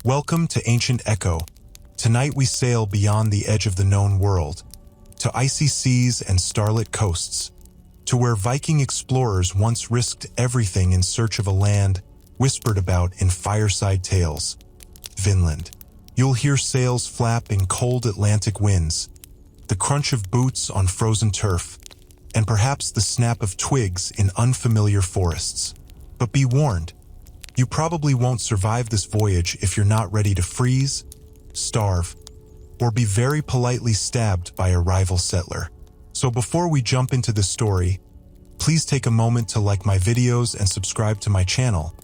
Welcome to Ancient Echo. Tonight we sail beyond the edge of the known world, to icy seas and starlit coasts, to where Viking explorers once risked everything in search of a land whispered about in fireside tales, Vinland. You'll hear sails flap in cold Atlantic winds, the crunch of boots on frozen turf, and perhaps the snap of twigs in unfamiliar forests. But be warned, you probably won't survive this voyage if you're not ready to freeze, starve, or be very politely stabbed by a rival settler. So before we jump into the story, please take a moment to like my videos and subscribe to my channel,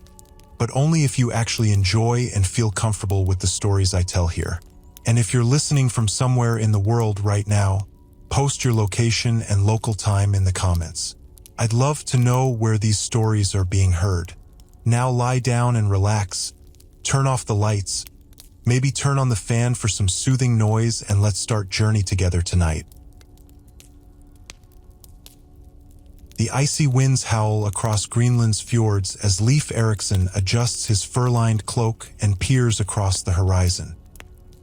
but only if you actually enjoy and feel comfortable with the stories I tell here. And if you're listening from somewhere in the world right now, post your location and local time in the comments. I'd love to know where these stories are being heard. Now lie down and relax, turn off the lights, maybe turn on the fan for some soothing noise, and let's start journey together tonight. The icy winds howl across Greenland's fjords as Leif Erikson adjusts his fur-lined cloak and peers across the horizon.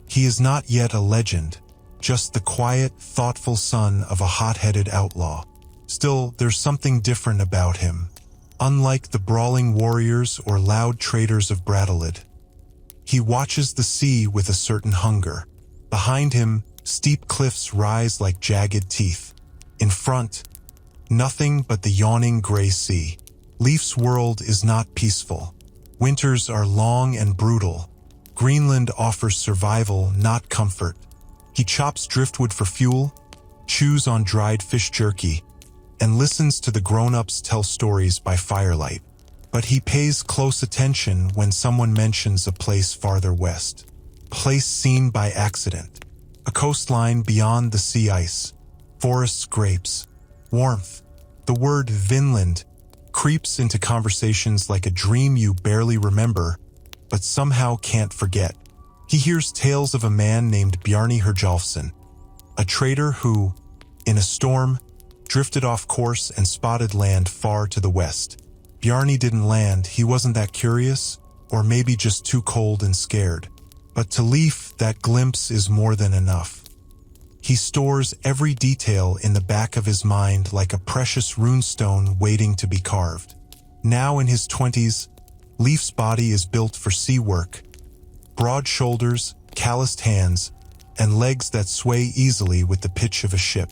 He is not yet a legend, just the quiet, thoughtful son of a hot-headed outlaw. Still, there's something different about him. Unlike the brawling warriors or loud traders of Brattahlid, he watches the sea with a certain hunger. Behind him, steep cliffs rise like jagged teeth. In front, nothing but the yawning gray sea. Leif's world is not peaceful. Winters are long and brutal. Greenland offers survival, not comfort. He chops driftwood for fuel, chews on dried fish jerky, and listens to the grown-ups tell stories by firelight. But he pays close attention when someone mentions a place farther west. Place seen by accident. A coastline beyond the sea ice. Forest scrapes. Warmth. The word Vinland creeps into conversations like a dream you barely remember, but somehow can't forget. He hears tales of a man named Bjarni Herjolfsson, a trader who, in a storm, drifted off course and spotted land far to the west. Bjarni didn't land, he wasn't that curious, or maybe just too cold and scared. But to Leif, that glimpse is more than enough. He stores every detail in the back of his mind like a precious runestone waiting to be carved. Now in his 20s, Leif's body is built for sea work. Broad shoulders, calloused hands, and legs that sway easily with the pitch of a ship.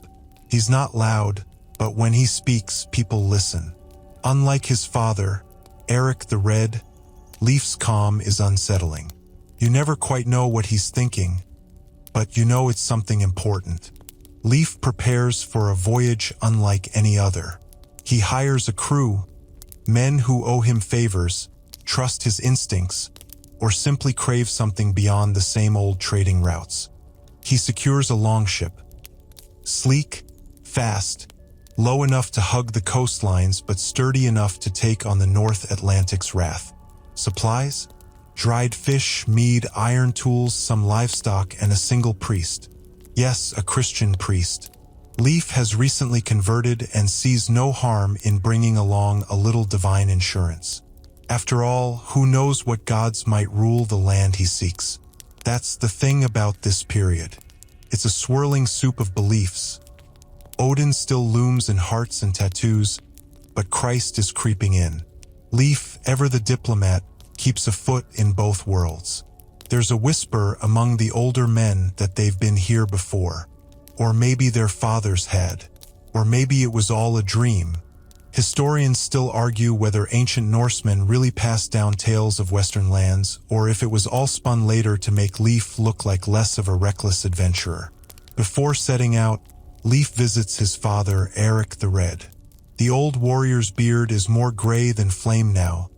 He's not loud, but when he speaks, people listen. Unlike his father, Eric the Red, Leif's calm is unsettling. You never quite know what he's thinking, but you know it's something important. Leif prepares for a voyage unlike any other. He hires a crew, men who owe him favors, trust his instincts, or simply crave something beyond the same old trading routes. He secures a longship. Sleek, fast, low enough to hug the coastlines but sturdy enough to take on the North Atlantic's wrath. Supplies? Dried fish, mead, iron tools, some livestock, and a single priest. Yes, a Christian priest. Leif has recently converted and sees no harm in bringing along a little divine insurance. After all, who knows what gods might rule the land he seeks? That's the thing about this period. It's a swirling soup of beliefs. Odin still looms in hearts and tattoos, but Christ is creeping in. Leif, ever the diplomat, keeps a foot in both worlds. There's a whisper among the older men that they've been here before. Or maybe their fathers had. Or maybe it was all a dream. Historians still argue whether ancient Norsemen really passed down tales of Western lands, or if it was all spun later to make Leif look like less of a reckless adventurer. Before setting out, Leif visits his father, Eric the Red. The old warrior's beard is more gray than flame now,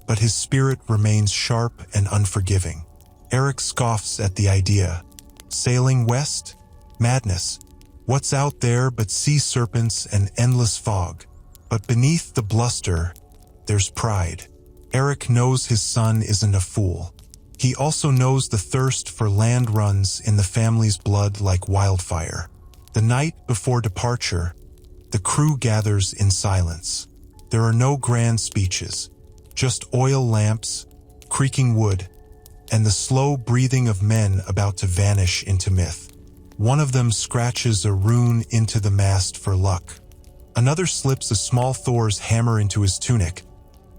but his spirit remains sharp and unforgiving. Eric scoffs at the idea. Sailing west? Madness. What's out there but sea serpents and endless fog? But beneath the bluster, there's pride. Eric knows his son isn't a fool. He also knows the thirst for land runs in the family's blood like wildfire. The night before departure, the crew gathers in silence. There are no grand speeches, just oil lamps, creaking wood, and the slow breathing of men about to vanish into myth. One of them scratches a rune into the mast for luck. Another slips a small Thor's hammer into his tunic,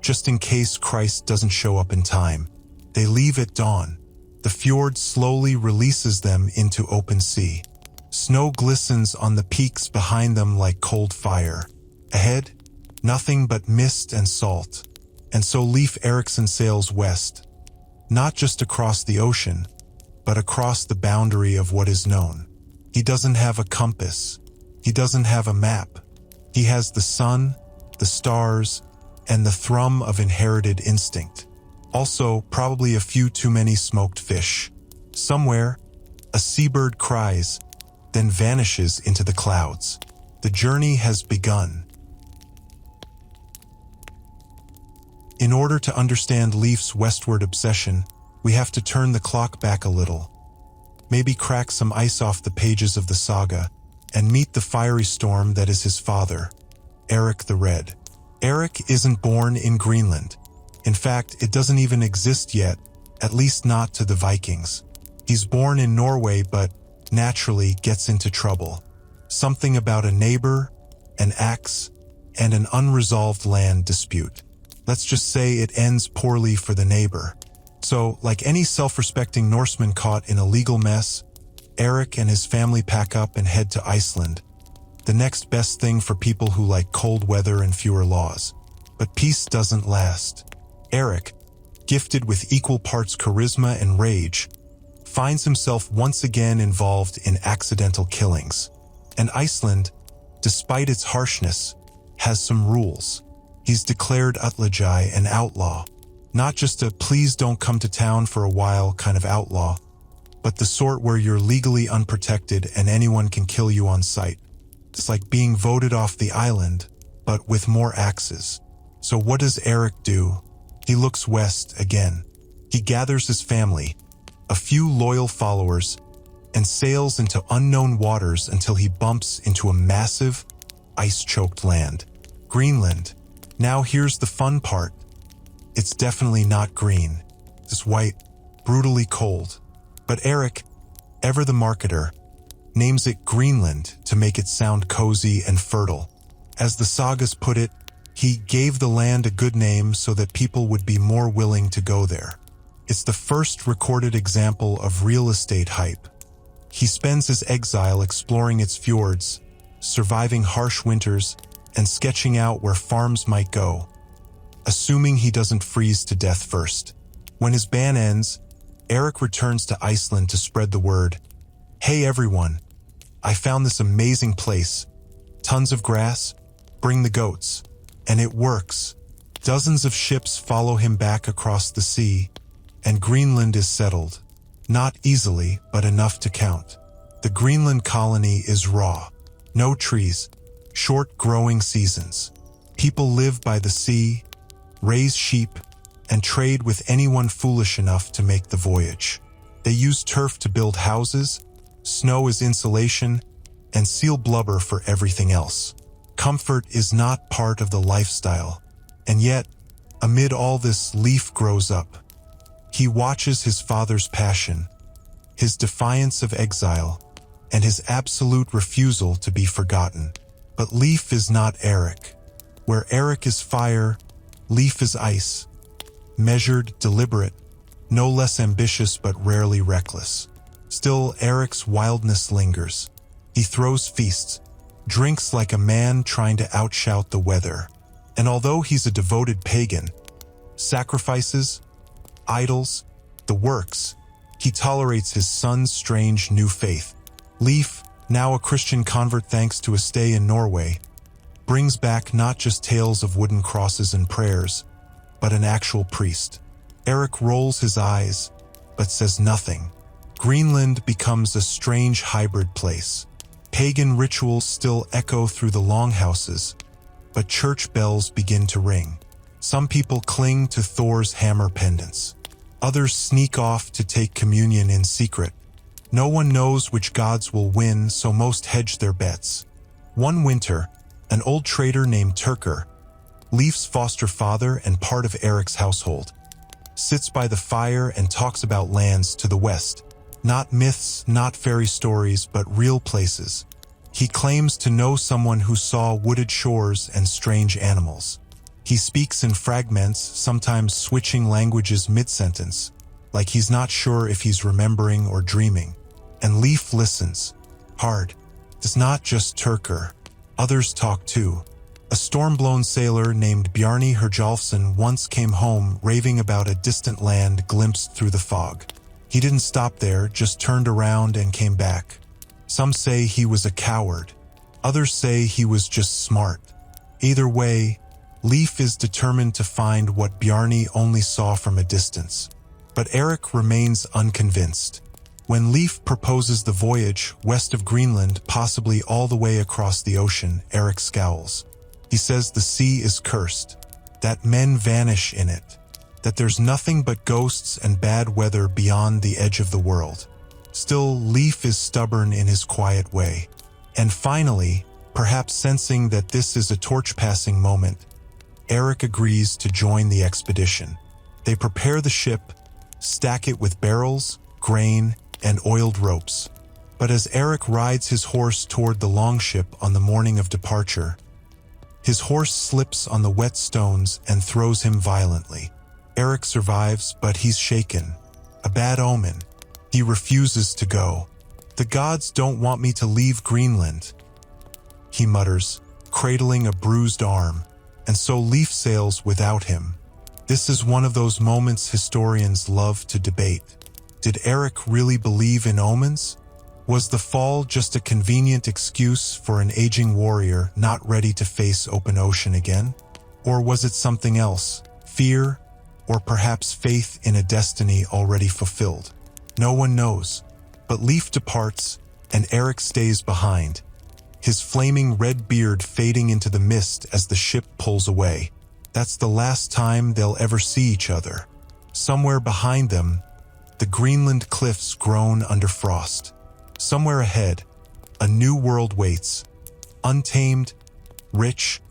just in case Christ doesn't show up in time. They leave at dawn. The fjord slowly releases them into open sea. Snow glistens on the peaks behind them like cold fire. Ahead, nothing but mist and salt. And so Leif Erikson sails west, not just across the ocean, but across the boundary of what is known. He doesn't have a compass. He doesn't have a map. He has the sun, the stars, and the thrum of inherited instinct. Also, probably a few too many smoked fish. Somewhere, a seabird cries, then vanishes into the clouds. The journey has begun. In order to understand Leif's westward obsession, we have to turn the clock back a little. Maybe crack some ice off the pages of the saga and meet the fiery storm that is his father, Eric the Red. Eric isn't born in Greenland. In fact, it doesn't even exist yet, at least not to the Vikings. He's born in Norway, but naturally gets into trouble. Something about a neighbor, an axe, and an unresolved land dispute. Let's just say it ends poorly for the neighbor. So, like any self-respecting Norseman caught in a legal mess, Eric and his family pack up and head to Iceland, the next best thing for people who like cold weather and fewer laws. But peace doesn't last. Eric, gifted with equal parts charisma and rage, finds himself once again involved in accidental killings. And Iceland, despite its harshness, has some rules. He's declared Utlajai an outlaw. Not just a please don't come to town for a while kind of outlaw, but the sort where you're legally unprotected and anyone can kill you on sight. It's like being voted off the island, but with more axes. So what does Eric do? He looks west again. He gathers his family, a few loyal followers, and sails into unknown waters until he bumps into a massive, ice-choked land. Greenland. Now here's the fun part. It's definitely not green. It's white, brutally cold. But Eric, ever the marketer, names it Greenland to make it sound cozy and fertile. As the sagas put it, he gave the land a good name so that people would be more willing to go there. It's the first recorded example of real estate hype. He spends his exile exploring its fjords, surviving harsh winters, and sketching out where farms might go, assuming he doesn't freeze to death first. When his ban ends, Eric returns to Iceland to spread the word. Hey everyone, I found this amazing place. Tons of grass, bring the goats. And it works. Dozens of ships follow him back across the sea, and Greenland is settled. Not easily, but enough to count. The Greenland colony is raw. No trees, short growing seasons. People live by the sea, raise sheep, and trade with anyone foolish enough to make the voyage. They use turf to build houses, snow as insulation, and seal blubber for everything else. Comfort is not part of the lifestyle, and yet, amid all this, Leif grows up. He watches his father's passion, his defiance of exile, and his absolute refusal to be forgotten. But Leif is not Eric. Where Eric is fire, Leif is ice. Measured, deliberate, no less ambitious but rarely reckless. Still, Eric's wildness lingers. He throws feasts, drinks like a man trying to outshout the weather. And although he's a devoted pagan, sacrifices, idols, the works, he tolerates his son's strange new faith. Leif, now a Christian convert thanks to a stay in Norway, brings back not just tales of wooden crosses and prayers, but an actual priest. Eric rolls his eyes, but says nothing. Greenland becomes a strange hybrid place. Pagan rituals still echo through the longhouses, but church bells begin to ring. Some people cling to Thor's hammer pendants. Others sneak off to take communion in secret. No one knows which gods will win, so most hedge their bets. One winter, an old trader named Turker, Leif's foster father and part of Eric's household, sits by the fire and talks about lands to the west. Not myths, not fairy stories, but real places. He claims to know someone who saw wooded shores and strange animals. He speaks in fragments, sometimes switching languages mid-sentence, like he's not sure if he's remembering or dreaming. And Leif listens. Hard. It's not just Turkur. Others talk too. A storm-blown sailor named Bjarni Herjolfsson once came home raving about a distant land glimpsed through the fog. He didn't stop there, just turned around and came back. Some say he was a coward. Others say he was just smart. Either way, Leif is determined to find what Bjarni only saw from a distance. But Erik remains unconvinced. When Leif proposes the voyage west of Greenland, possibly all the way across the ocean, Erik scowls. He says the sea is cursed, that men vanish in it, that there's nothing but ghosts and bad weather beyond the edge of the world. Still, Leif is stubborn in his quiet way. And finally, perhaps sensing that this is a torch-passing moment, Erik agrees to join the expedition. They prepare the ship, stack it with barrels, grain, and oiled ropes. But as Erik rides his horse toward the longship on the morning of departure, his horse slips on the wet stones and throws him violently. Erik survives, but he's shaken. A bad omen. He refuses to go. The gods don't want me to leave Greenland, he mutters, cradling a bruised arm, and so Leif sails without him. This is one of those moments historians love to debate. Did Erik really believe in omens? Was the fall just a convenient excuse for an aging warrior not ready to face open ocean again? Or was it something else? Fear? Or perhaps faith in a destiny already fulfilled? No one knows. But Leif departs, and Erik stays behind, his flaming red beard fading into the mist as the ship pulls away. That's the last time they'll ever see each other. Somewhere behind them, the Greenland cliffs groan under frost. Somewhere ahead, a new world waits, untamed, rich,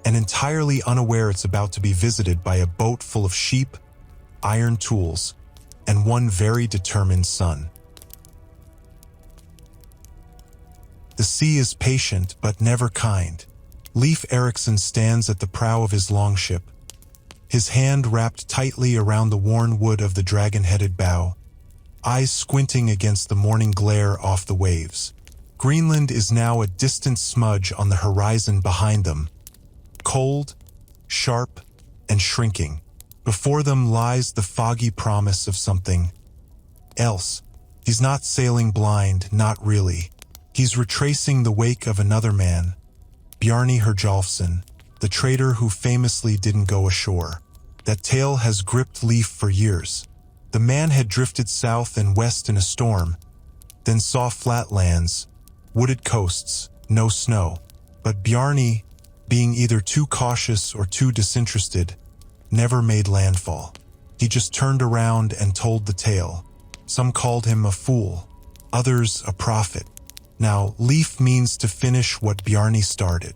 and entirely unaware it's about to be visited by a boat full of sheep, iron tools, and one very determined son. The sea is patient but never kind. Leif Erikson stands at the prow of his longship, his hand wrapped tightly around the worn wood of the dragon-headed bow, eyes squinting against the morning glare off the waves. Greenland is now a distant smudge on the horizon behind them, cold, sharp, and shrinking. Before them lies the foggy promise of something else. He's not sailing blind, not really. He's retracing the wake of another man, Bjarni Herjolfsson, the trader who famously didn't go ashore. That tale has gripped Leif for years. The man had drifted south and west in a storm, then saw flatlands, wooded coasts, no snow. But Bjarni, being either too cautious or too disinterested, never made landfall. He just turned around and told the tale. Some called him a fool, others a prophet. Now, Leif means to finish what Bjarni started.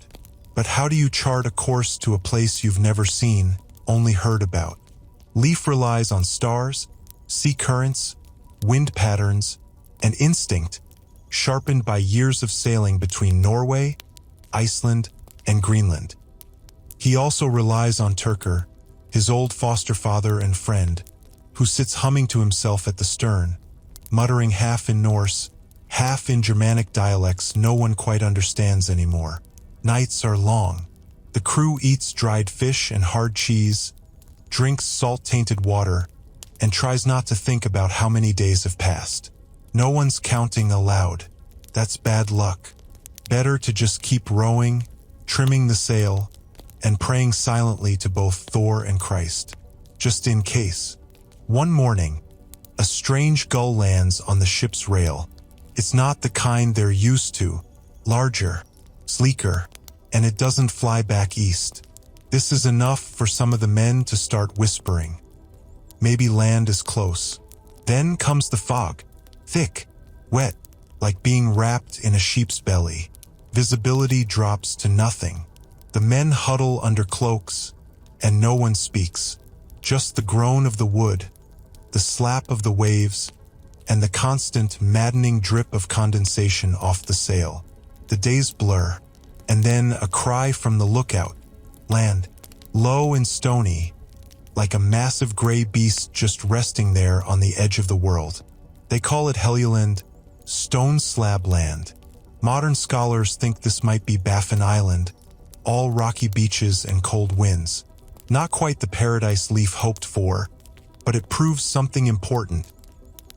But how do you chart a course to a place you've never seen, only heard about? Leif relies on stars, sea currents, wind patterns, and instinct, sharpened by years of sailing between Norway, Iceland, and Greenland. He also relies on Turkur, his old foster father and friend, who sits humming to himself at the stern, muttering half in Norse, half in Germanic dialects no one quite understands anymore. Nights are long. The crew eats dried fish and hard cheese, drinks salt-tainted water, and tries not to think about how many days have passed. No one's counting aloud. That's bad luck. Better to just keep rowing, trimming the sail, and praying silently to both Thor and Christ, just in case. One morning, a strange gull lands on the ship's rail. It's not the kind they're used to, larger, sleeker, and it doesn't fly back east. This is enough for some of the men to start whispering. Maybe land is close. Then comes the fog, thick, wet, like being wrapped in a sheep's belly. Visibility drops to nothing. The men huddle under cloaks, and no one speaks. Just the groan of the wood, the slap of the waves, and the constant, maddening drip of condensation off the sail. The days blur, and then a cry from the lookout. Land, low and stony, like a massive gray beast just resting there on the edge of the world. They call it Helluland, Stone Slab Land. Modern scholars think this might be Baffin Island, all rocky beaches and cold winds. Not quite the paradise Leif hoped for, but it proves something important.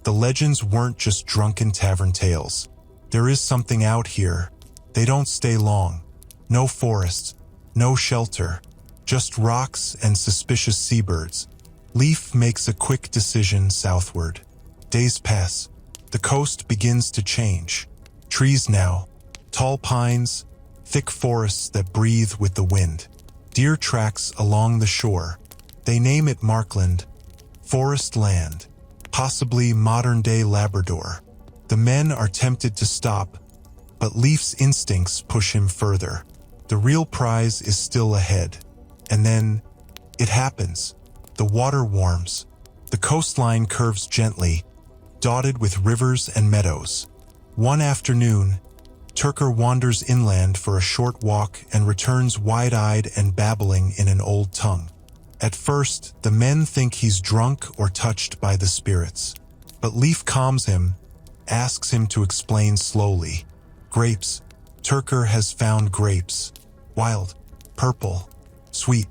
The legends weren't just drunken tavern tales. There is something out here. They don't stay long. No forests, no shelter, just rocks and suspicious seabirds. Leif makes a quick decision southward. Days pass. The coast begins to change. Trees now, tall pines, thick forests that breathe with the wind. Deer tracks along the shore. They name it Markland, forest land, possibly modern-day Labrador. The men are tempted to stop, but Leif's instincts push him further. The real prize is still ahead. And then, it happens. The water warms. The coastline curves gently, dotted with rivers and meadows. One afternoon, Turker wanders inland for a short walk and returns wide-eyed and babbling in an old tongue. At first, the men think he's drunk or touched by the spirits. But Leif calms him, asks him to explain slowly. Grapes. Turker has found grapes. Wild, purple, sweet.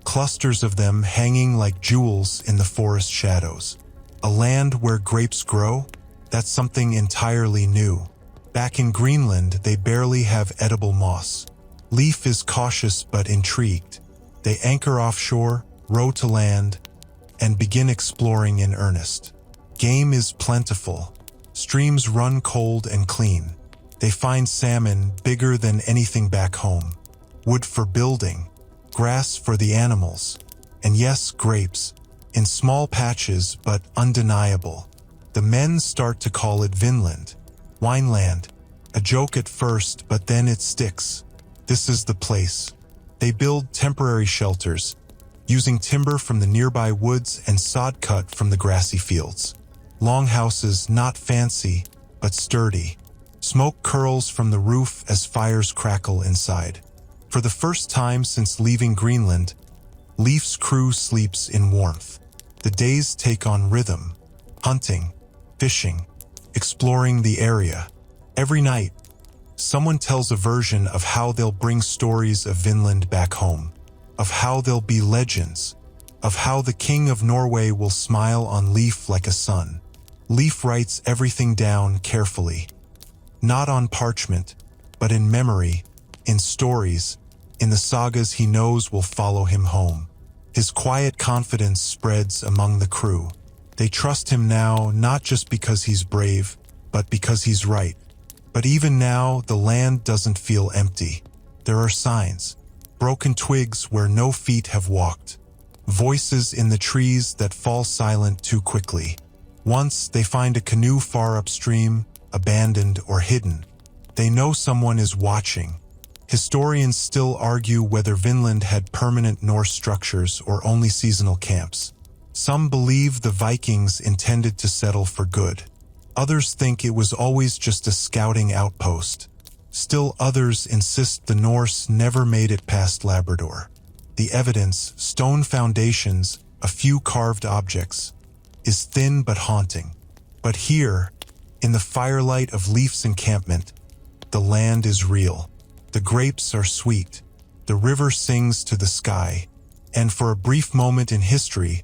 Clusters of them hanging like jewels in the forest shadows. A land where grapes grow? That's something entirely new. Back in Greenland, they barely have edible moss. Leif is cautious but intrigued. They anchor offshore, row to land, and begin exploring in earnest. Game is plentiful. Streams run cold and clean. They find salmon bigger than anything back home. Wood for building, grass for the animals, and yes, grapes, in small patches but undeniable. The men start to call it Vinland, Wineland, a joke at first, but then it sticks. This is the place. They build temporary shelters, using timber from the nearby woods and sod cut from the grassy fields. Longhouses, not fancy, but sturdy. Smoke curls from the roof as fires crackle inside. For the first time since leaving Greenland, Leif's crew sleeps in warmth. The days take on rhythm, hunting, fishing, exploring the area. Every night, someone tells a version of how they'll bring stories of Vinland back home, of how there'll be legends, of how the King of Norway will smile on Leif like a son. Leif writes everything down carefully, not on parchment, but in memory, in stories, in the sagas he knows will follow him home. His quiet confidence spreads among the crew. They trust him now, not just because he's brave, but because he's right. But even now, the land doesn't feel empty. There are signs, broken twigs where no feet have walked, voices in the trees that fall silent too quickly. Once they find a canoe far upstream, abandoned or hidden. They know someone is watching. Historians still argue whether Vinland had permanent Norse structures or only seasonal camps. Some believe the Vikings intended to settle for good. Others think it was always just a scouting outpost. Still others insist the Norse never made it past Labrador. The evidence, stone foundations, a few carved objects, is thin but haunting. But here, in the firelight of Leif's encampment, the land is real. The grapes are sweet, the river sings to the sky, and for a brief moment in history,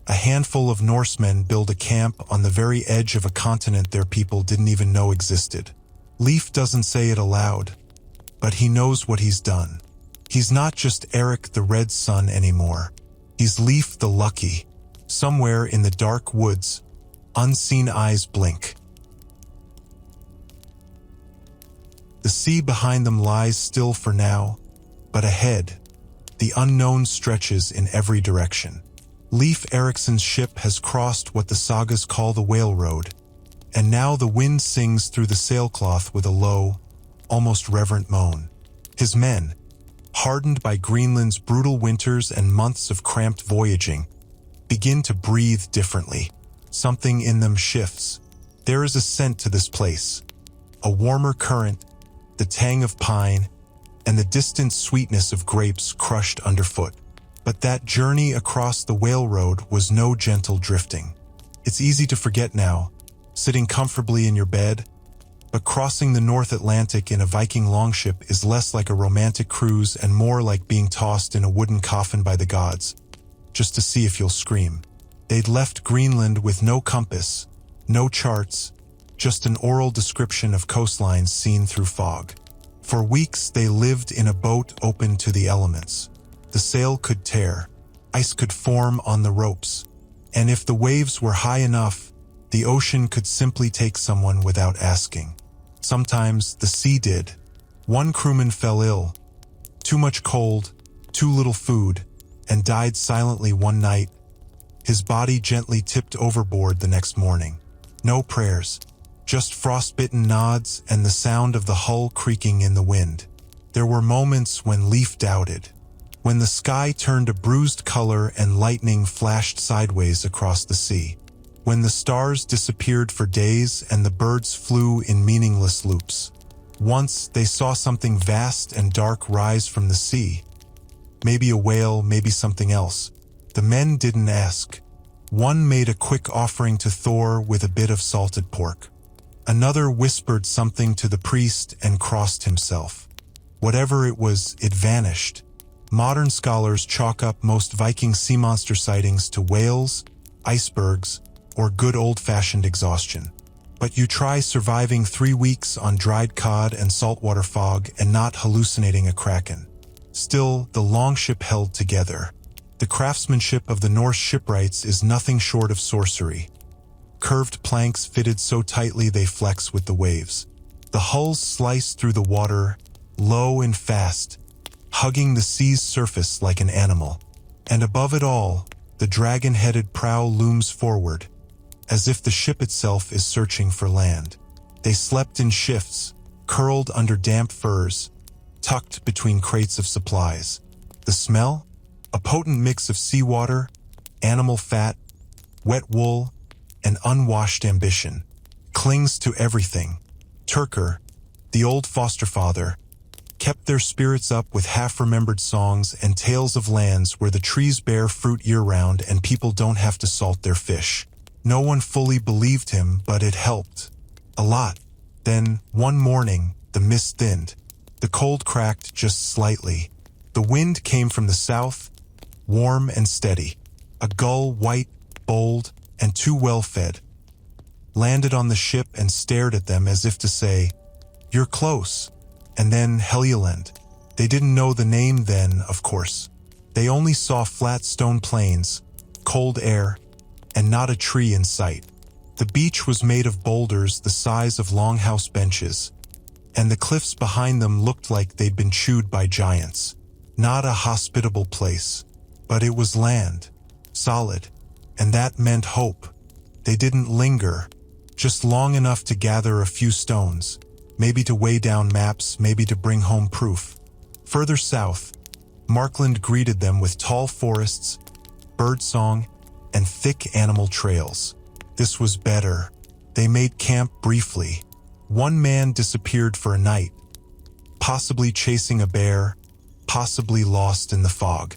a handful of Norsemen build a camp on the very edge of a continent their people didn't even know existed. Leif doesn't say it aloud, but he knows what he's done. He's not just Eric the Red Sun anymore. He's Leif the Lucky. Somewhere in the dark woods, unseen eyes blink. The sea behind them lies still for now, but ahead, the unknown stretches in every direction. Leif Erikson's ship has crossed what the sagas call the Whale Road, and now the wind sings through the sailcloth with a low, almost reverent moan. His men, hardened by Greenland's brutal winters and months of cramped voyaging, begin to breathe differently. Something in them shifts. There is a scent to this place. A warmer current, the tang of pine, and the distant sweetness of grapes crushed underfoot. But that journey across the whale road was no gentle drifting. It's easy to forget now, sitting comfortably in your bed, but crossing the North Atlantic in a Viking longship is less like a romantic cruise and more like being tossed in a wooden coffin by the gods, just to see if you'll scream. They'd left Greenland with no compass, no charts, just an oral description of coastlines seen through fog. For weeks they lived in a boat open to the elements. The sail could tear, ice could form on the ropes, and if the waves were high enough, the ocean could simply take someone without asking. Sometimes the sea did. One crewman fell ill, too much cold, too little food, and died silently one night. His body gently tipped overboard the next morning. No prayers, just frostbitten nods and the sound of the hull creaking in the wind. There were moments when Leif doubted, when the sky turned a bruised color and lightning flashed sideways across the sea, when the stars disappeared for days and the birds flew in meaningless loops. Once they saw something vast and dark rise from the sea. Maybe a whale, maybe something else. The men didn't ask. One made a quick offering to Thor with a bit of salted pork. Another whispered something to the priest and crossed himself. Whatever it was, it vanished. Modern scholars chalk up most Viking sea monster sightings to whales, icebergs, or good old-fashioned exhaustion. But you try surviving 3 weeks on dried cod and saltwater fog and not hallucinating a kraken. Still, the longship held together. The craftsmanship of the Norse shipwrights is nothing short of sorcery. Curved planks fitted so tightly they flex with the waves. The hulls slice through the water, low and fast, hugging the sea's surface like an animal. And above it all, the dragon-headed prow looms forward, as if the ship itself is searching for land. They slept in shifts, curled under damp furs, tucked between crates of supplies. The smell? A potent mix of seawater, animal fat, wet wool, and unwashed ambition. Clings to everything. Turkur, the old foster father, kept their spirits up with half-remembered songs and tales of lands where the trees bear fruit year-round and people don't have to salt their fish. No one fully believed him, but it helped. A lot. Then, one morning, the mist thinned. The cold cracked just slightly. The wind came from the south, warm and steady. A gull, white, bold, and too well-fed, landed on the ship and stared at them as if to say, "You're close." And then Helgeland. They didn't know the name then, of course. They only saw flat stone plains, cold air, and not a tree in sight. The beach was made of boulders the size of longhouse benches, and the cliffs behind them looked like they'd been chewed by giants. Not a hospitable place, but it was land, solid, and that meant hope. They didn't linger, just long enough to gather a few stones, maybe to weigh down maps, maybe to bring home proof. Further south, Markland greeted them with tall forests, birdsong, and thick animal trails. This was better. They made camp briefly. One man disappeared for a night, possibly chasing a bear, possibly lost in the fog.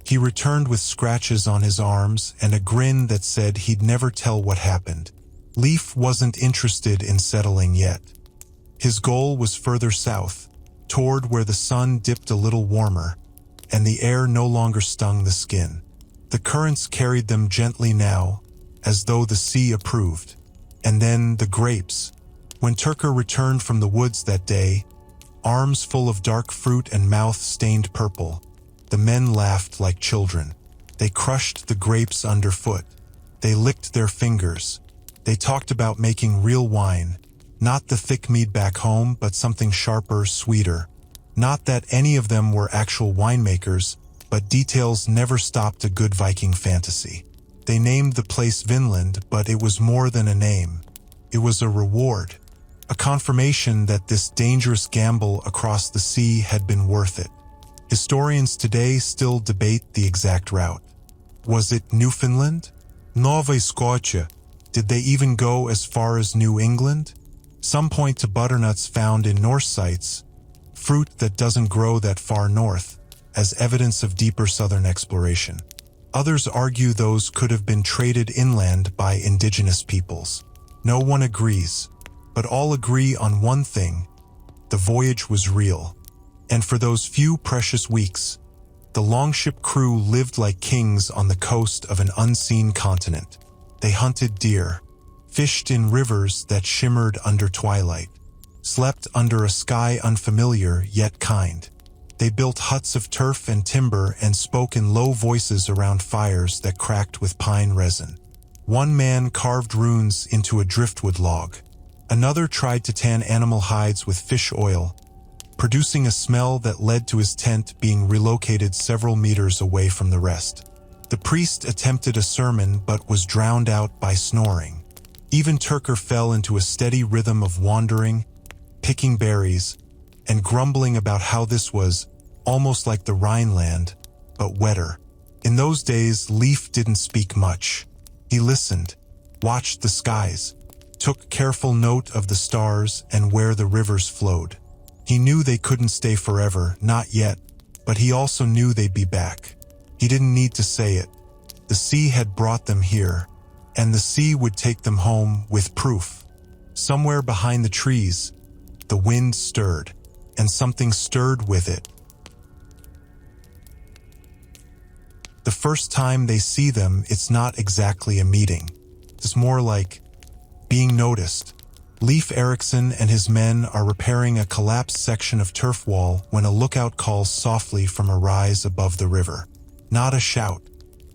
He returned with scratches on his arms and a grin that said he'd never tell what happened. Leif wasn't interested in settling yet. His goal was further south, toward where the sun dipped a little warmer, and the air no longer stung the skin. The currents carried them gently now, as though the sea approved. And then the grapes. When Turkur returned from the woods that day, arms full of dark fruit and mouth stained purple, the men laughed like children. They crushed the grapes underfoot. They licked their fingers. They talked about making real wine, not the thick mead back home, but something sharper, sweeter. Not that any of them were actual winemakers, but details never stopped a good Viking fantasy. They named the place Vinland, but it was more than a name. It was a reward, a confirmation that this dangerous gamble across the sea had been worth it. Historians today still debate the exact route. Was it Newfoundland? Nova Scotia? Did they even go as far as New England? Some point to butternuts found in Norse sites, fruit that doesn't grow that far north, as evidence of deeper southern exploration. Others argue those could have been traded inland by indigenous peoples. No one agrees, but all agree on one thing: the voyage was real. And for those few precious weeks, the longship crew lived like kings on the coast of an unseen continent. They hunted deer, fished in rivers that shimmered under twilight, slept under a sky unfamiliar yet kind. They built huts of turf and timber and spoke in low voices around fires that cracked with pine resin. One man carved runes into a driftwood log. Another tried to tan animal hides with fish oil, producing a smell that led to his tent being relocated several meters away from the rest. The priest attempted a sermon but was drowned out by snoring. Even Turker fell into a steady rhythm of wandering, picking berries, and grumbling about how this was almost like the Rhineland, but wetter. In those days, Leif didn't speak much. He listened, watched the skies, took careful note of the stars and where the rivers flowed. He knew they couldn't stay forever, not yet, but he also knew they'd be back. He didn't need to say it. The sea had brought them here, and the sea would take them home with proof. Somewhere behind the trees, the wind stirred, and something stirred with it. The first time they see them, it's not exactly a meeting. It's more like being noticed. Leif Erikson and his men are repairing a collapsed section of turf wall when a lookout calls softly from a rise above the river. Not a shout,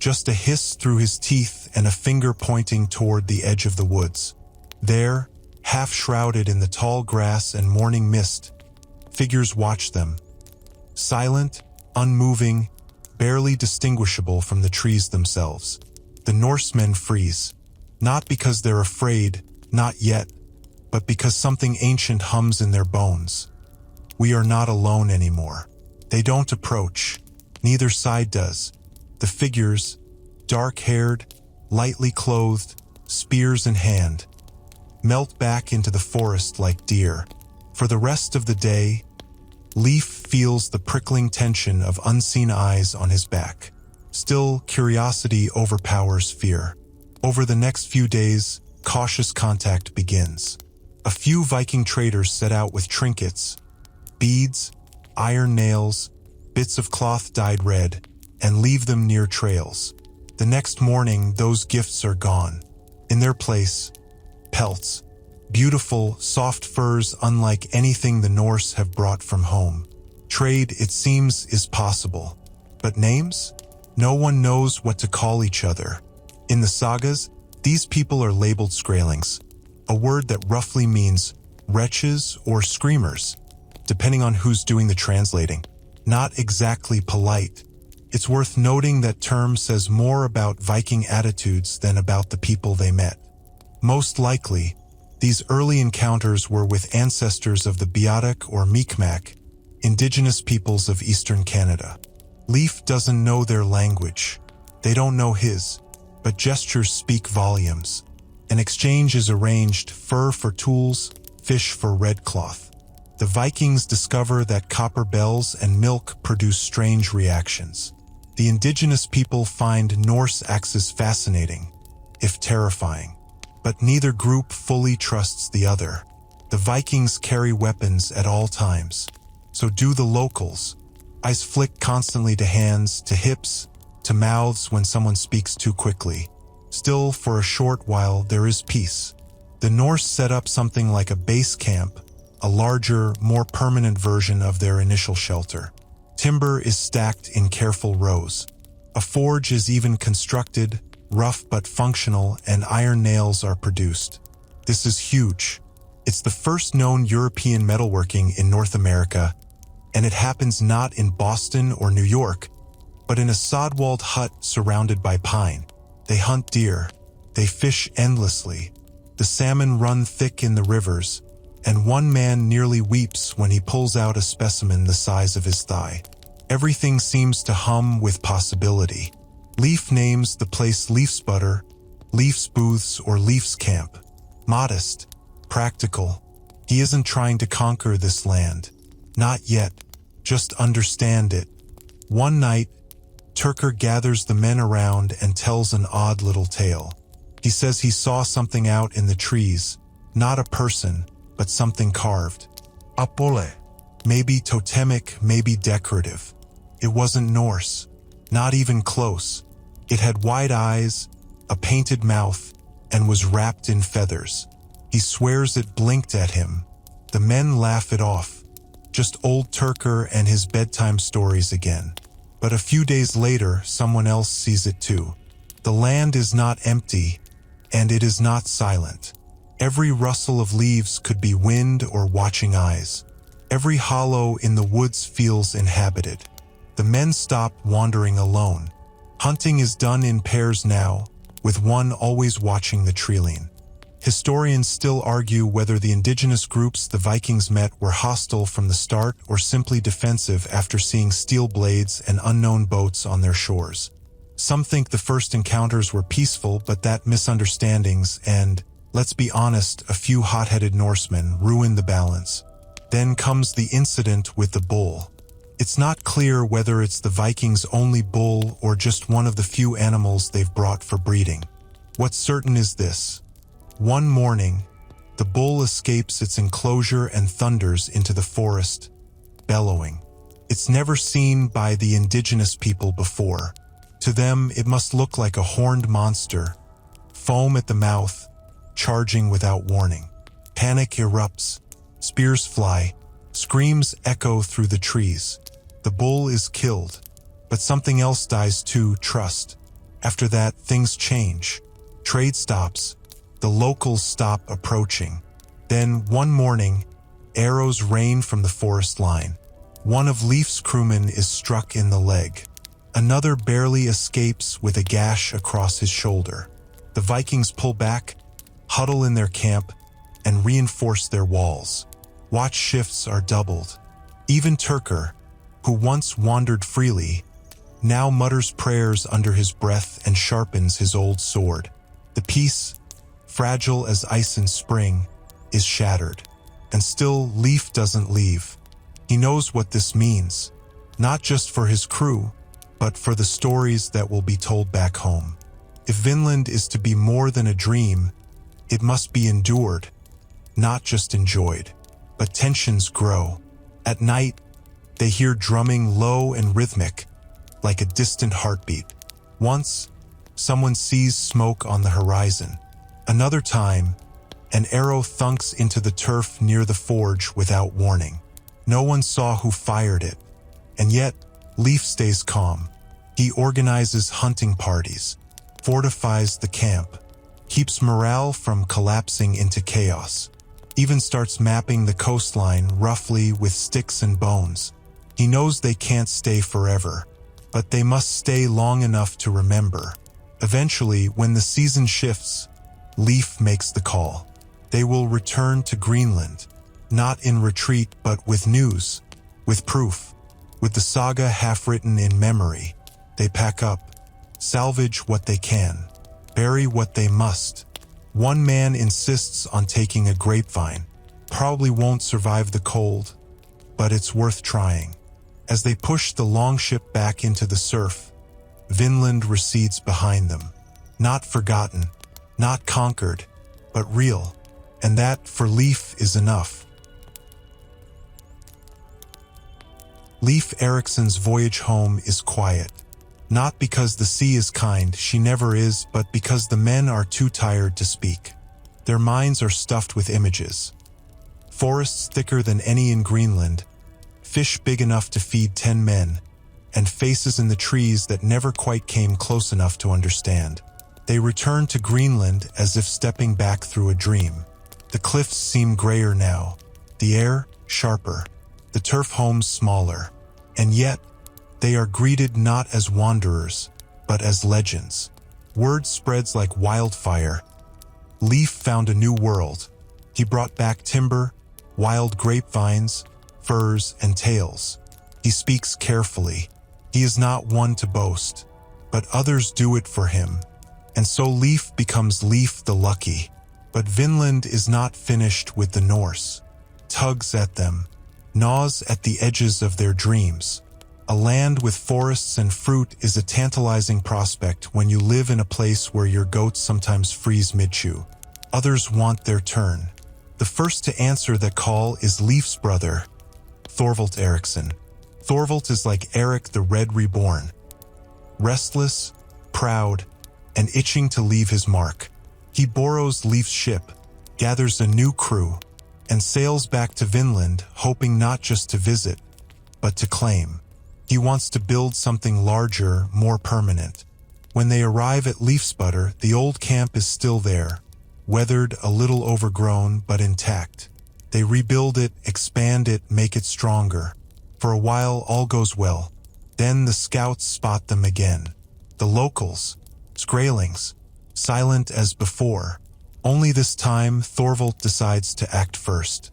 just a hiss through his teeth and a finger pointing toward the edge of the woods. There, half shrouded in the tall grass and morning mist, figures watch them. Silent, unmoving, barely distinguishable from the trees themselves. The Norsemen freeze, not because they're afraid, not yet, but because something ancient hums in their bones. We are not alone anymore. They don't approach. Neither side does. The figures, dark-haired, lightly clothed, spears in hand, melt back into the forest like deer. For the rest of the day, Leif feels the prickling tension of unseen eyes on his back. Still, curiosity overpowers fear. Over the next few days, cautious contact begins. A few Viking traders set out with trinkets, beads, iron nails, bits of cloth dyed red, and leave them near trails. The next morning, those gifts are gone. In their place, pelts. Beautiful, soft furs unlike anything the Norse have brought from home. Trade, it seems, is possible. But names? No one knows what to call each other. In the sagas, these people are labeled Skrælings, a word that roughly means wretches or screamers, depending on who's doing the translating. Not exactly polite. It's worth noting that term says more about Viking attitudes than about the people they met. Most likely, these early encounters were with ancestors of the Beothuk or Mi'kmaq, indigenous peoples of eastern Canada. Leif doesn't know their language. They don't know his, but gestures speak volumes. An exchange is arranged, fur for tools, fish for red cloth. The Vikings discover that copper bells and milk produce strange reactions. The indigenous people find Norse axes fascinating, if terrifying. But neither group fully trusts the other. The Vikings carry weapons at all times. So do the locals. Eyes flick constantly to hands, to hips, to mouths when someone speaks too quickly. Still, for a short while, there is peace. The Norse set up something like a base camp, a larger, more permanent version of their initial shelter. Timber is stacked in careful rows. A forge is even constructed, rough but functional, and iron nails are produced. This is huge. It's the first known European metalworking in North America, and it happens not in Boston or New York, but in a sod-walled hut surrounded by pine. They hunt deer. They fish endlessly. The salmon run thick in the rivers, and one man nearly weeps when he pulls out a specimen the size of his thigh. Everything seems to hum with possibility. Leif names the place Leif's Butter, Leif's Booths, or Leif's Camp. Modest, practical. He isn't trying to conquer this land. Not yet. Just understand it. One night, Turker gathers the men around and tells an odd little tale. He says he saw something out in the trees, not a person, but something carved. Apole. Maybe totemic, maybe decorative. It wasn't Norse. Not even close. It had wide eyes, a painted mouth, and was wrapped in feathers. He swears it blinked at him. The men laugh it off. Just old Turker and his bedtime stories again. But a few days later, someone else sees it too. The land is not empty, and it is not silent. Every rustle of leaves could be wind or watching eyes. Every hollow in the woods feels inhabited. The men stop wandering alone. Hunting is done in pairs now, with one always watching the treeline. Historians still argue whether the indigenous groups the Vikings met were hostile from the start or simply defensive after seeing steel blades and unknown boats on their shores. Some think the first encounters were peaceful, but that misunderstandings and, let's be honest, a few hot-headed Norsemen ruined the balance. Then comes the incident with the bull. It's not clear whether it's the Vikings' only bull or just one of the few animals they've brought for breeding. What's certain is this. One morning, the bull escapes its enclosure and thunders into the forest, bellowing. It's never seen by the indigenous people before. To them, it must look like a horned monster, foam at the mouth, charging without warning. Panic erupts, spears fly, screams echo through the trees. The bull is killed, but something else dies too, trust. After that, things change. Trade stops. The locals stop approaching. Then, one morning, arrows rain from the forest line. One of Leif's crewmen is struck in the leg. Another barely escapes with a gash across his shoulder. The Vikings pull back, huddle in their camp, and reinforce their walls. Watch shifts are doubled. Even Turker, who once wandered freely, now mutters prayers under his breath and sharpens his old sword. The peace, fragile as ice in spring, is shattered. And still, Leif doesn't leave. He knows what this means, not just for his crew, but for the stories that will be told back home. If Vinland is to be more than a dream, it must be endured, not just enjoyed. But tensions grow. At night, they hear drumming low and rhythmic, like a distant heartbeat. Once, someone sees smoke on the horizon. Another time, an arrow thunks into the turf near the forge without warning. No one saw who fired it, and yet Leif stays calm. He organizes hunting parties, fortifies the camp, keeps morale from collapsing into chaos, even starts mapping the coastline roughly with sticks and bones. He knows they can't stay forever, but they must stay long enough to remember. Eventually, when the season shifts, Leif makes the call. They will return to Greenland, not in retreat but with news, with proof, with the saga half-written in memory. They pack up, salvage what they can, bury what they must. One man insists on taking a grapevine. Probably won't survive the cold, but it's worth trying. As they push the longship back into the surf, Vinland recedes behind them. Not forgotten, not conquered, but real. And that, for Leif, is enough. Leif Erikson's voyage home is quiet. Not because the sea is kind, she never is, but because the men are too tired to speak. Their minds are stuffed with images. Forests thicker than any in Greenland, fish big enough to feed 10 men, and faces in the trees that never quite came close enough to understand. They return to Greenland as if stepping back through a dream. The cliffs seem grayer now, the air sharper, the turf homes smaller, and yet they are greeted not as wanderers, but as legends. Word spreads like wildfire. Leif found a new world. He brought back timber, wild grapevines, furs, and tales. He speaks carefully. He is not one to boast, but others do it for him. And so Leif becomes Leif the Lucky. But Vinland is not finished with the Norse. Tugs at them, gnaws at the edges of their dreams. A land with forests and fruit is a tantalizing prospect when you live in a place where your goats sometimes freeze mid-chew. Others want their turn. The first to answer that call is Leif's brother, Leif Erikson. Thorvald is like Eric the Red reborn. Restless, proud, and itching to leave his mark. He borrows Leif's ship, gathers a new crew, and sails back to Vinland, hoping not just to visit, but to claim. He wants to build something larger, more permanent. When they arrive at Leifsbutter, the old camp is still there, weathered, a little overgrown, but intact. They rebuild it, expand it, make it stronger. For a while, all goes well. Then the scouts spot them again. The locals, Skraelings, silent as before. Only this time, Thorvald decides to act first.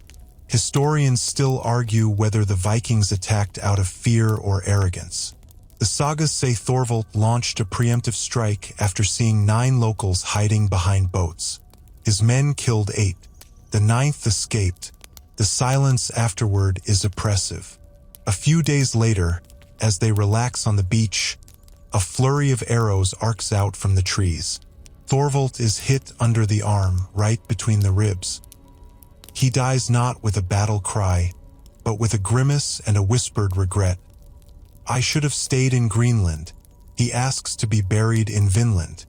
Historians still argue whether the Vikings attacked out of fear or arrogance. The sagas say Thorvald launched a preemptive strike after seeing 9 locals hiding behind boats. His men killed 8. The 9th escaped. The silence afterward is oppressive. A few days later, as they relax on the beach, a flurry of arrows arcs out from the trees. Thorvald is hit under the arm, right between the ribs. He dies not with a battle cry, but with a grimace and a whispered regret. I should have stayed in Greenland. He asks to be buried in Vinland.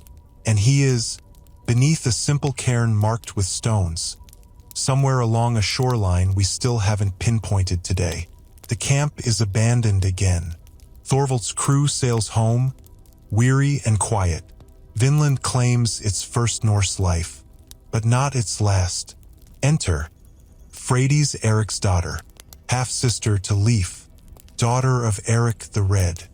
And he is, beneath a simple cairn marked with stones, somewhere along a shoreline we still haven't pinpointed today. The camp is abandoned again. Thorvald's crew sails home, weary and quiet. Vinland claims its first Norse life, but not its last. Enter Freydis Erik's daughter, half-sister to Leif, daughter of Eric the Red,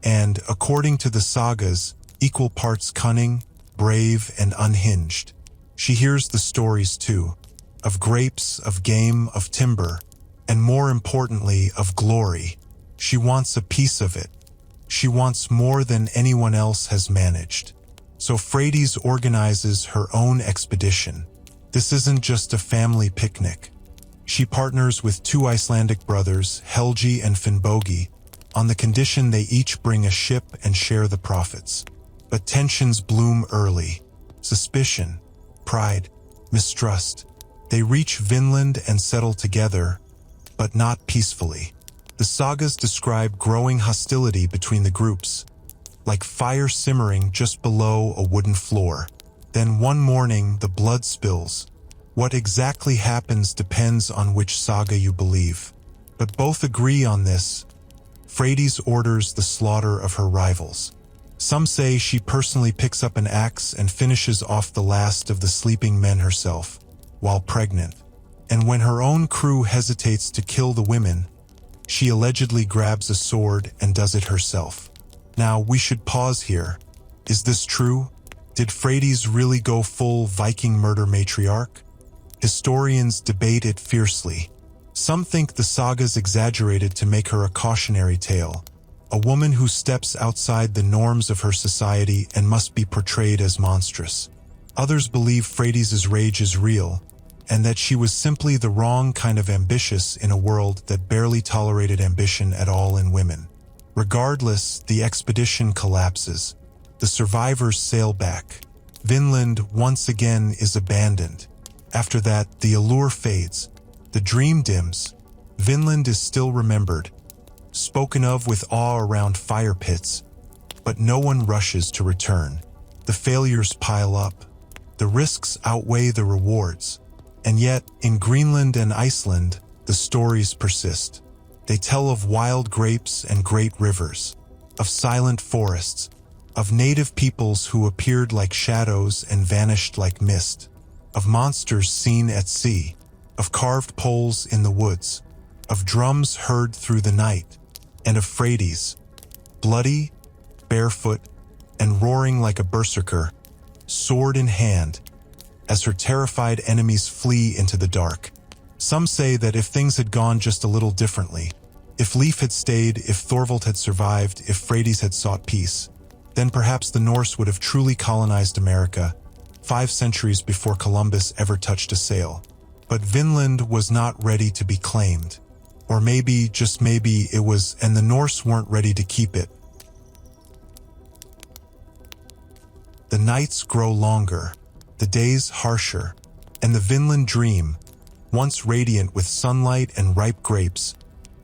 and, according to the sagas, equal parts cunning, brave, and unhinged. She hears the stories too, of grapes, of game, of timber, and more importantly, of glory. She wants a piece of it. She wants more than anyone else has managed. So Freydis organizes her own expedition. This isn't just a family picnic. She partners with 2 Icelandic brothers, Helgi and Finnbogi, on the condition they each bring a ship and share the profits. But tensions bloom early. Suspicion, pride, mistrust. They reach Vinland and settle together, but not peacefully. The sagas describe growing hostility between the groups, like fire simmering just below a wooden floor. Then one morning, the blood spills. What exactly happens depends on which saga you believe. But both agree on this. Freydis orders the slaughter of her rivals. Some say she personally picks up an axe and finishes off the last of the sleeping men herself, while pregnant. And when her own crew hesitates to kill the women, she allegedly grabs a sword and does it herself. Now, we should pause here. Is this true? Did Freydis really go full Viking murder matriarch? Historians debate it fiercely. Some think the sagas exaggerated to make her a cautionary tale, a woman who steps outside the norms of her society and must be portrayed as monstrous. Others believe Freydis' rage is real, and that she was simply the wrong kind of ambitious in a world that barely tolerated ambition at all in women. Regardless, the expedition collapses. The survivors sail back. Vinland once again is abandoned. After that, the allure fades. The dream dims. Vinland is still remembered, spoken of with awe around fire pits, but no one rushes to return. The failures pile up. The risks outweigh the rewards. And yet, in Greenland and Iceland, the stories persist. They tell of wild grapes and great rivers, of silent forests, of native peoples who appeared like shadows and vanished like mist, of monsters seen at sea, of carved poles in the woods, of drums heard through the night, and of Freydis, bloody, barefoot, and roaring like a berserker, sword in hand, as her terrified enemies flee into the dark. Some say that if things had gone just a little differently, if Leif had stayed, if Thorvald had survived, if Freydis had sought peace, then perhaps the Norse would have truly colonized America 5 centuries before Columbus ever touched a sail. But Vinland was not ready to be claimed. Or maybe, just maybe, it was, and the Norse weren't ready to keep it. The nights grow longer, the days harsher, and the Vinland dream, once radiant with sunlight and ripe grapes,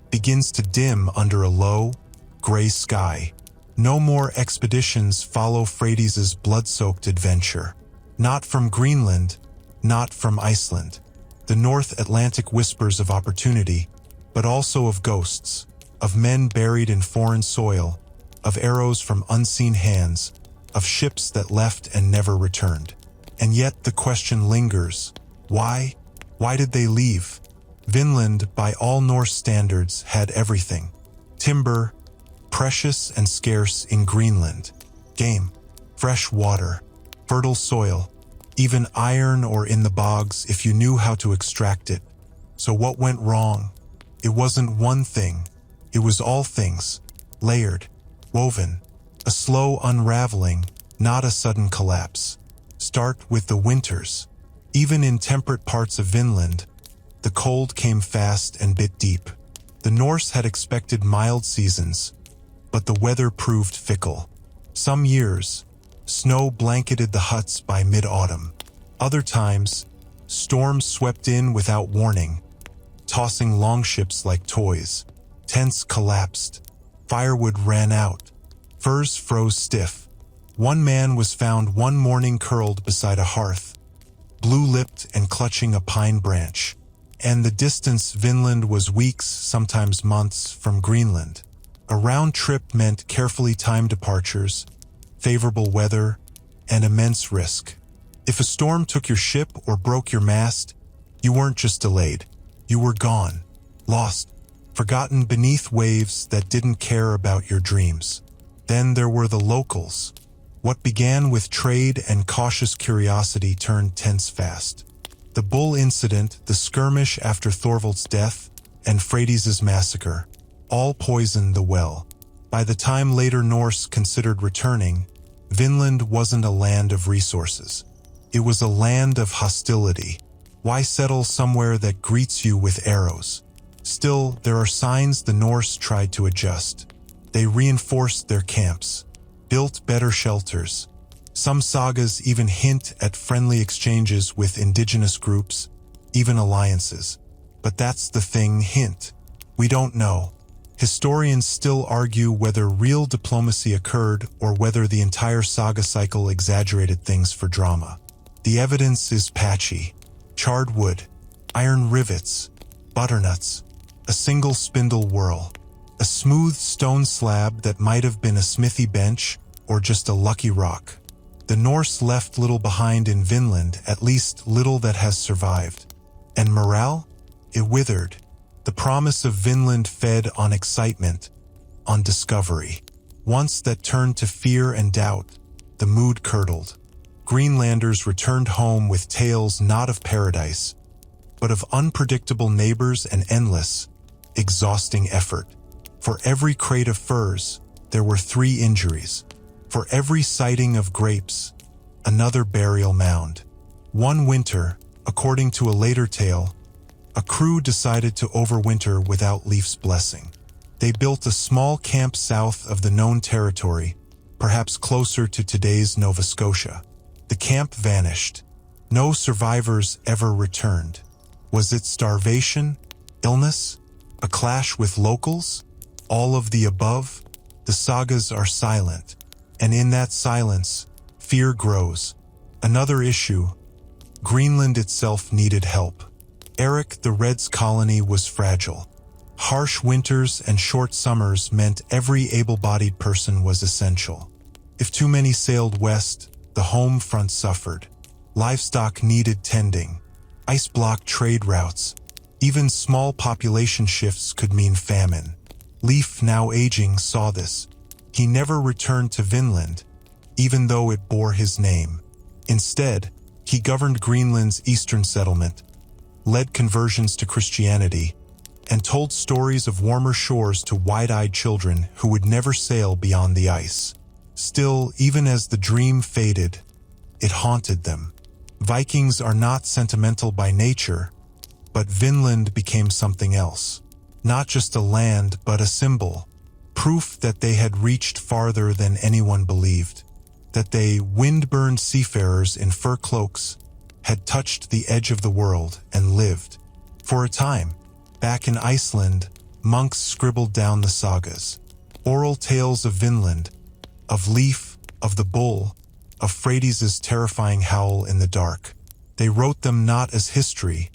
begins to dim under a low, gray sky. No more expeditions follow Freydis's blood-soaked adventure. Not from Greenland, not from Iceland. The North Atlantic whispers of opportunity, but also of ghosts, of men buried in foreign soil, of arrows from unseen hands, of ships that left and never returned. And yet the question lingers, why? Why did they leave? Vinland, by all Norse standards, had everything. Timber, precious and scarce in Greenland. Game, fresh water, fertile soil, even iron or in the bogs if you knew how to extract it. So what went wrong? It wasn't one thing. It was all things, layered, woven, a slow unraveling, not a sudden collapse. Start with the winters. Even in temperate parts of Vinland, the cold came fast and bit deep. The Norse had expected mild seasons, but the weather proved fickle. Some years, snow blanketed the huts by mid-autumn. Other times, storms swept in without warning, tossing longships like toys. Tents collapsed. Firewood ran out. Furs froze stiff. One man was found one morning curled beside a hearth, blue-lipped and clutching a pine branch. And the distance Vinland was weeks, sometimes months, from Greenland. A round trip meant carefully timed departures, favorable weather, and immense risk. If a storm took your ship or broke your mast, you weren't just delayed. You were gone, lost, forgotten beneath waves that didn't care about your dreams. Then there were the locals. What began with trade and cautious curiosity turned tense fast. The Bull incident, the skirmish after Thorvald's death, and Freydis's massacre, all poisoned the well. By the time later Norse considered returning, Vinland wasn't a land of resources. It was a land of hostility. Why settle somewhere that greets you with arrows? Still, there are signs the Norse tried to adjust. They reinforced their camps, built better shelters. Some sagas even hint at friendly exchanges with indigenous groups, even alliances. But that's the thing, hint. We don't know. Historians still argue whether real diplomacy occurred or whether the entire saga cycle exaggerated things for drama. The evidence is patchy. Charred wood, iron rivets, butternuts, a single spindle whirl, a smooth stone slab that might have been a smithy bench or just a lucky rock. The Norse left little behind in Vinland, at least little that has survived. And morale? It withered. The promise of Vinland fed on excitement, on discovery. Once that turned to fear and doubt, the mood curdled. Greenlanders returned home with tales not of paradise, but of unpredictable neighbors and endless, exhausting effort. For every crate of furs, there were 3 injuries. For every sighting of grapes, another burial mound. One winter, according to a later tale, a crew decided to overwinter without Leif's blessing. They built a small camp south of the known territory, perhaps closer to today's Nova Scotia. The camp vanished. No survivors ever returned. Was it starvation? Illness? A clash with locals? All of the above? The sagas are silent. And in that silence, fear grows. Another issue. Greenland itself needed help. Erik the Red's colony was fragile. Harsh winters and short summers meant every able-bodied person was essential. If too many sailed west, the home front suffered. Livestock needed tending. Ice-blocked trade routes. Even small population shifts could mean famine. Leif, now aging, saw this. He never returned to Vinland, even though it bore his name. Instead, he governed Greenland's eastern settlement, led conversions to Christianity, and told stories of warmer shores to wide-eyed children who would never sail beyond the ice. Still, even as the dream faded, it haunted them. Vikings are not sentimental by nature, but Vinland became something else. Not just a land, but a symbol. Proof that they had reached farther than anyone believed. That they, wind-burned seafarers in fur cloaks, had touched the edge of the world and lived. For a time, back in Iceland, monks scribbled down the sagas. Oral tales of Vinland, of Leif, of the bull, of Freydis's terrifying howl in the dark. They wrote them not as history,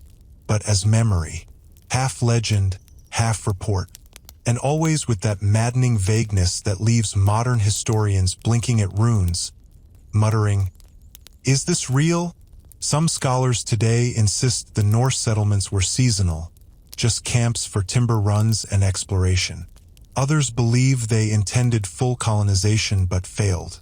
but as memory. Half legend, half report. And always with that maddening vagueness that leaves modern historians blinking at runes, muttering, "Is this real?" Some scholars today insist the Norse settlements were seasonal, just camps for timber runs and exploration. Others believe they intended full colonization but failed.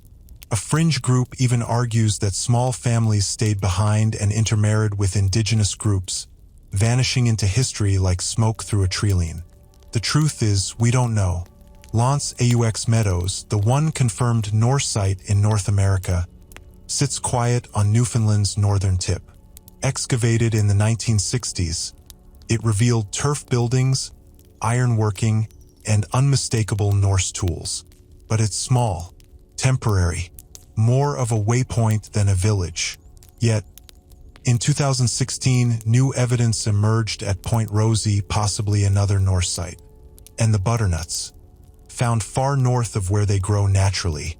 A fringe group even argues that small families stayed behind and intermarried with indigenous groups, vanishing into history like smoke through a treeline. The truth is, we don't know. Lance Aux Meadows, the one confirmed Norse site in North America, sits quiet on Newfoundland's northern tip. Excavated in the 1960s, it revealed turf buildings, ironworking, and unmistakable Norse tools. But it's small, temporary, more of a waypoint than a village. Yet, in 2016, new evidence emerged at Point Rosie, possibly another Norse site. And the butternuts, found far north of where they grow naturally,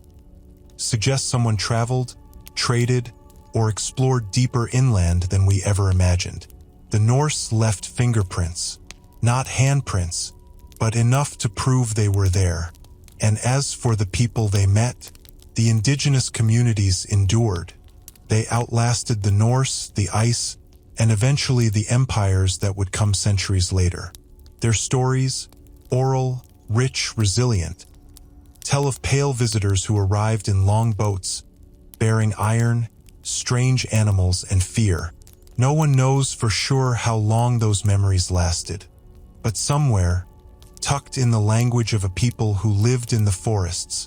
suggest someone traveled, traded, or explored deeper inland than we ever imagined. The Norse left fingerprints, not handprints, but enough to prove they were there. And as for the people they met, the indigenous communities endured. They outlasted the Norse, the ice, and eventually the empires that would come centuries later. Their stories, oral, rich, resilient, tell of pale visitors who arrived in long boats, bearing iron, strange animals, and fear. No one knows for sure how long those memories lasted. But somewhere, tucked in the language of a people who lived in the forests,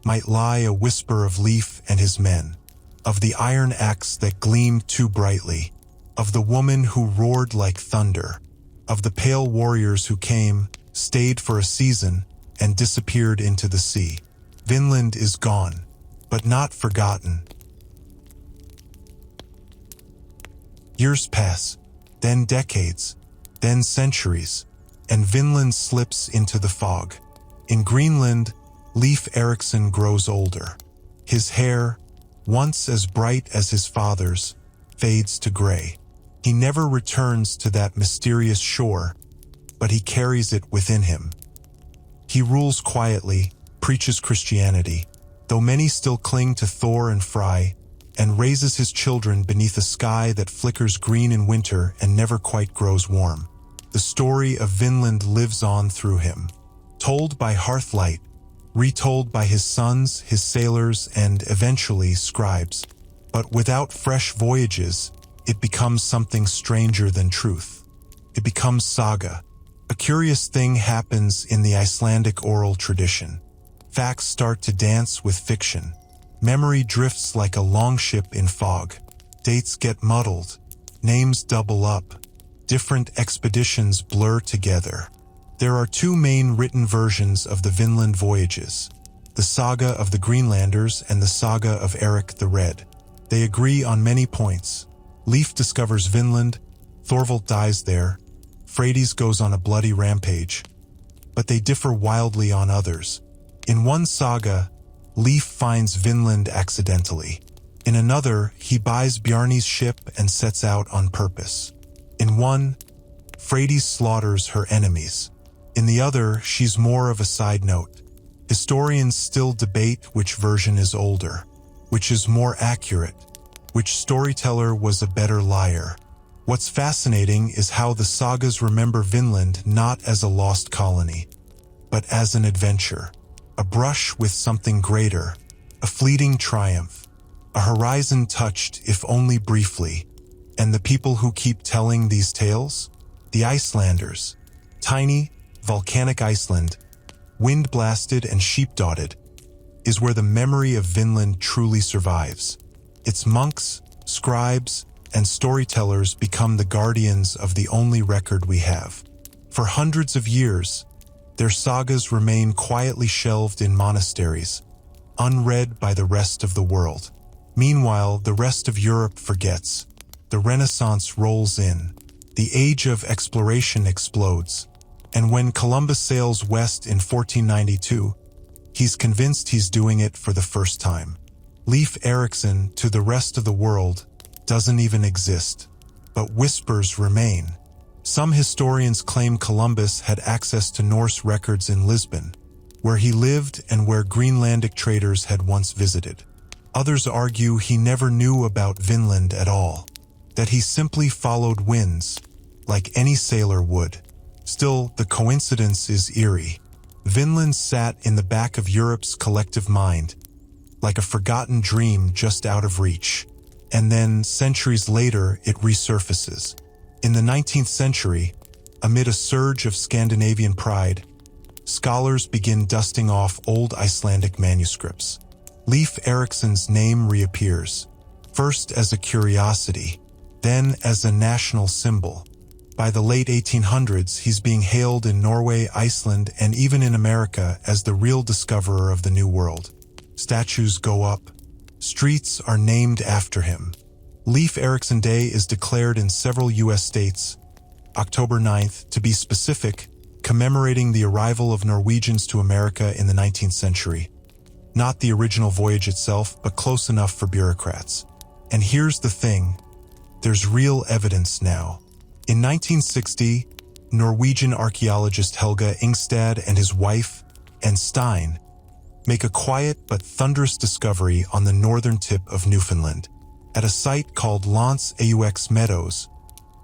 might lie a whisper of Leif and his men, of the iron axe that gleamed too brightly, of the woman who roared like thunder, of the pale warriors who came, stayed for a season, and disappeared into the sea. Vinland is gone, but not forgotten. Years pass, then decades, then centuries, and Vinland slips into the fog. In Greenland, Leif Erikson grows older. His hair, once as bright as his father's, fades to gray. He never returns to that mysterious shore, but he carries it within him. He rules quietly, preaches Christianity, though many still cling to Thor and Frey, and raises his children beneath a sky that flickers green in winter and never quite grows warm. The story of Vinland lives on through him, told by hearthlight, retold by his sons, his sailors, and eventually scribes. But without fresh voyages, it becomes something stranger than truth. It becomes saga. A curious thing happens in the Icelandic oral tradition. Facts start to dance with fiction. Memory drifts like a longship in fog. Dates get muddled. Names double up. Different expeditions blur together. There are two main written versions of the Vinland voyages, the saga of the Greenlanders and the saga of Eric the Red. They agree on many points. Leif discovers Vinland, Thorvald dies there, Freydis goes on a bloody rampage, but they differ wildly on others. In one saga, Leif finds Vinland accidentally. In another, he buys Bjarni's ship and sets out on purpose. In one, Freydis slaughters her enemies. In the other, she's more of a side note. Historians still debate which version is older, which is more accurate, which storyteller was a better liar. What's fascinating is how the sagas remember Vinland not as a lost colony, but as an adventure, a brush with something greater, a fleeting triumph, a horizon touched if only briefly. And the people who keep telling these tales? The Icelanders. Tiny, volcanic Iceland, wind-blasted and sheep-dotted, is where the memory of Vinland truly survives. Its monks, scribes, and storytellers become the guardians of the only record we have. For hundreds of years, their sagas remain quietly shelved in monasteries, unread by the rest of the world. Meanwhile, the rest of Europe forgets. The Renaissance rolls in. The age of exploration explodes. And when Columbus sails west in 1492, he's convinced he's doing it for the first time. Leif Erikson, to the rest of the world, doesn't even exist. But whispers remain. Some historians claim Columbus had access to Norse records in Lisbon, where he lived and where Greenlandic traders had once visited. Others argue he never knew about Vinland at all, that he simply followed winds, like any sailor would. Still, the coincidence is eerie. Vinland sat in the back of Europe's collective mind, like a forgotten dream just out of reach. And then, centuries later, it resurfaces. In the 19th century, amid a surge of Scandinavian pride, scholars begin dusting off old Icelandic manuscripts. Leif Erikson's name reappears, first as a curiosity, then as a national symbol. By the late 1800s, he's being hailed in Norway, Iceland, and even in America as the real discoverer of the New World. Statues go up. Streets are named after him. Leif Erikson Day is declared in several U.S. states, October 9th, to be specific, commemorating the arrival of Norwegians to America in the 19th century. Not the original voyage itself, but close enough for bureaucrats. And here's the thing, there's real evidence now. In 1960, Norwegian archaeologist Helge Ingstad and his wife, Anne Stein, make a quiet but thunderous discovery on the northern tip of Newfoundland. At a site called Lance Aux Meadows,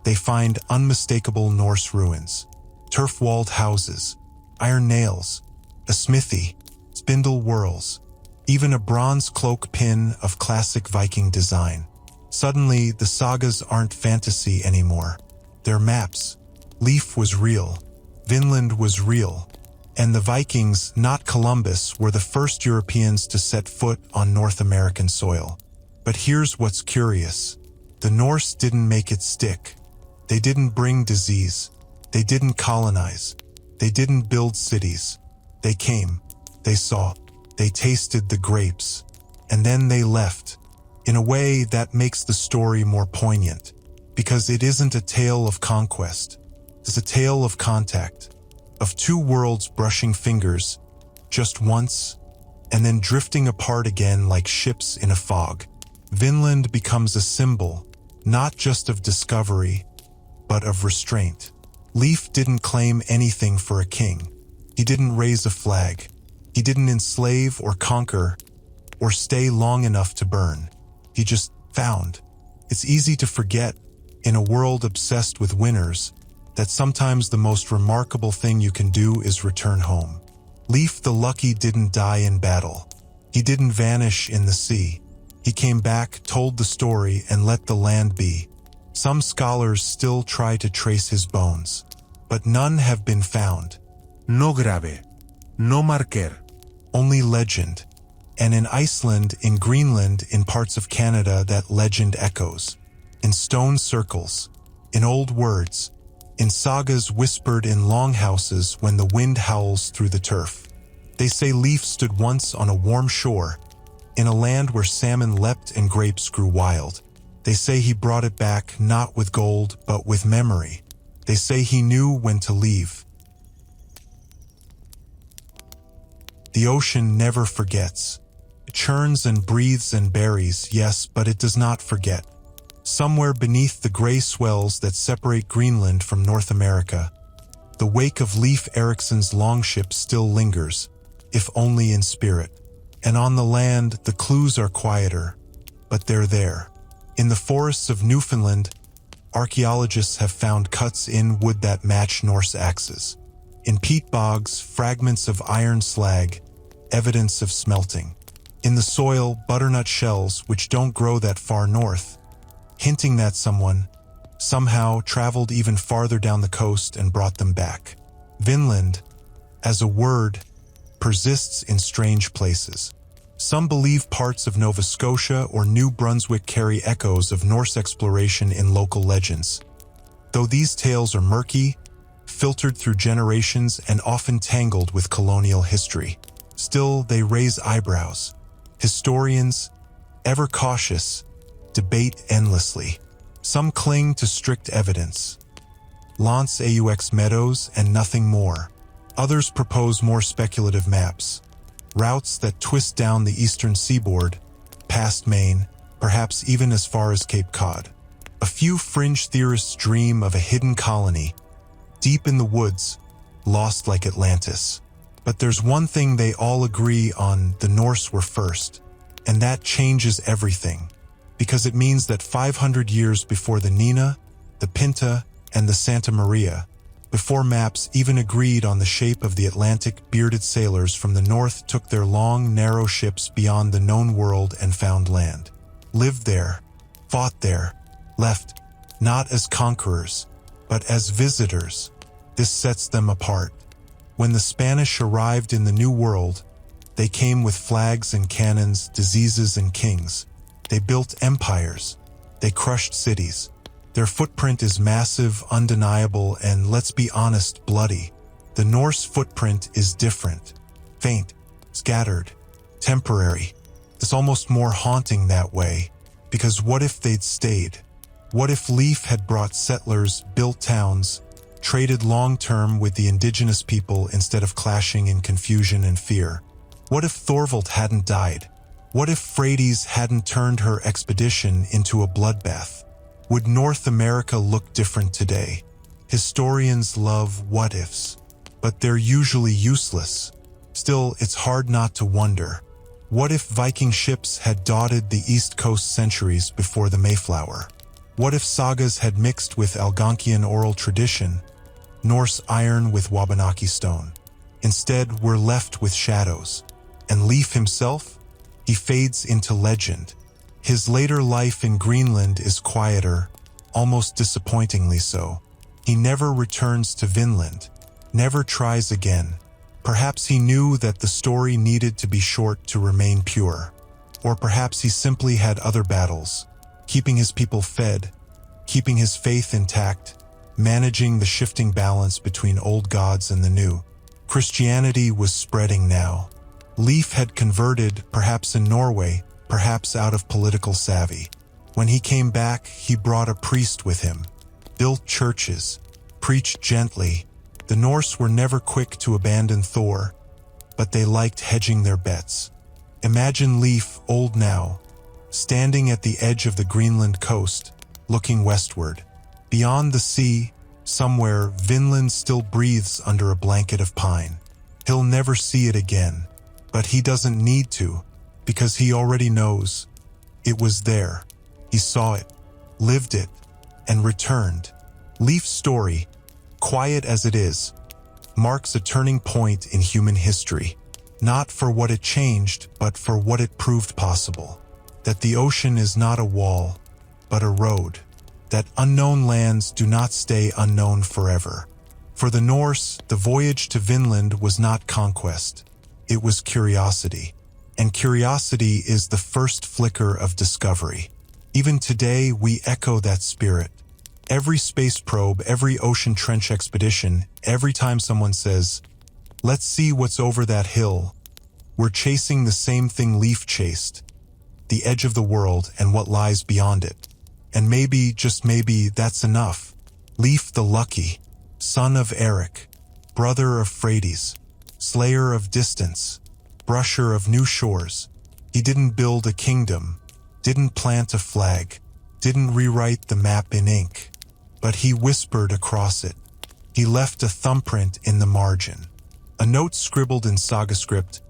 they find unmistakable Norse ruins, turf-walled houses, iron nails, a smithy, spindle whorls, even a bronze cloak pin of classic Viking design. Suddenly, the sagas aren't fantasy anymore. They're maps. Leif was real. Vinland was real. And the Vikings, not Columbus, were the first Europeans to set foot on North American soil. But here's what's curious. The Norse didn't make it stick. They didn't bring disease. They didn't colonize. They didn't build cities. They came. They saw. They tasted the grapes. And then they left. In a way that makes the story more poignant. Because it isn't a tale of conquest. It's a tale of contact. Of two worlds brushing fingers, just once, and then drifting apart again like ships in a fog. Vinland becomes a symbol, not just of discovery, but of restraint. Leif didn't claim anything for a king. He didn't raise a flag. He didn't enslave or conquer, or stay long enough to burn. He just found. It's easy to forget, in a world obsessed with winners, that sometimes the most remarkable thing you can do is return home. Leif the Lucky didn't die in battle. He didn't vanish in the sea. He came back, told the story, and let the land be. Some scholars still try to trace his bones, but none have been found. No grave, no marker. Only legend. And in Iceland, in Greenland, in parts of Canada, that legend echoes. In stone circles, in old words, in sagas whispered in longhouses when the wind howls through the turf. They say Leif stood once on a warm shore, in a land where salmon leapt and grapes grew wild. They say he brought it back not with gold, but with memory. They say he knew when to leave. The ocean never forgets. It churns and breathes and buries, yes, but it does not forget. Somewhere beneath the gray swells that separate Greenland from North America, the wake of Leif Erikson's longship still lingers, if only in spirit. And on the land, the clues are quieter, but they're there. In the forests of Newfoundland, archaeologists have found cuts in wood that match Norse axes. In peat bogs, fragments of iron slag, evidence of smelting. In the soil, butternut shells, which don't grow that far north, hinting that someone, somehow, traveled even farther down the coast and brought them back. Vinland, as a word, persists in strange places. Some believe parts of Nova Scotia or New Brunswick carry echoes of Norse exploration in local legends. Though these tales are murky, filtered through generations and often tangled with colonial history, still they raise eyebrows. Historians, ever cautious, debate endlessly. Some cling to strict evidence, Lance aux meadows and nothing more. Others propose more speculative maps, routes that twist down the eastern seaboard, past Maine, perhaps even as far as Cape Cod. A few fringe theorists dream of a hidden colony, deep in the woods, lost like Atlantis. But there's one thing they all agree on: the Norse were first. And that changes everything, because it means that 500 years before the Nina, the Pinta, and the Santa Maria, before maps even agreed on the shape of the Atlantic, bearded sailors from the north took their long, narrow ships beyond the known world and found land. Lived there, fought there, left, not as conquerors, but as visitors. This sets them apart. When the Spanish arrived in the New World, they came with flags and cannons, diseases and kings. They built empires. They crushed cities. Their footprint is massive, undeniable, and, let's be honest, bloody. The Norse footprint is different. Faint, scattered, temporary. It's almost more haunting that way, because what if they'd stayed? What if Leif had brought settlers, built towns, traded long-term with the indigenous people instead of clashing in confusion and fear? What if Thorvald hadn't died? What if Freydis hadn't turned her expedition into a bloodbath? Would North America look different today? Historians love what-ifs, but they're usually useless. Still, it's hard not to wonder. What if Viking ships had dotted the East Coast centuries before the Mayflower? What if sagas had mixed with Algonquian oral tradition, Norse iron with Wabanaki stone? Instead, we're left with shadows. And Leif himself? He fades into legend. His later life in Greenland is quieter, almost disappointingly so. He never returns to Vinland, never tries again. Perhaps he knew that the story needed to be short to remain pure. Or perhaps he simply had other battles, keeping his people fed, keeping his faith intact, managing the shifting balance between old gods and the new. Christianity was spreading now. Leif had converted, perhaps in Norway, perhaps out of political savvy. When he came back, he brought a priest with him, built churches, preached gently. The Norse were never quick to abandon Thor, but they liked hedging their bets. Imagine Leif, old now, standing at the edge of the Greenland coast, looking westward. Beyond the sea, somewhere, Vinland still breathes under a blanket of pine. He'll never see it again, but he doesn't need to, because he already knows. It was there. He saw it, lived it, and returned. Leif's story, quiet as it is, marks a turning point in human history, not for what it changed, but for what it proved possible. That the ocean is not a wall, but a road. That unknown lands do not stay unknown forever. For the Norse, the voyage to Vinland was not conquest. It was curiosity. And curiosity is the first flicker of discovery. Even today, we echo that spirit. Every space probe, every ocean trench expedition, every time someone says, "Let's see what's over that hill," we're chasing the same thing Leif chased, the edge of the world and what lies beyond it. And maybe, just maybe, that's enough. Leif the Lucky, son of Eric, brother of Freydis, slayer of distance, brusher of new shores. He didn't build a kingdom, didn't plant a flag, didn't rewrite the map in ink, but he whispered across it. He left a thumbprint in the margin, a note scribbled in saga script.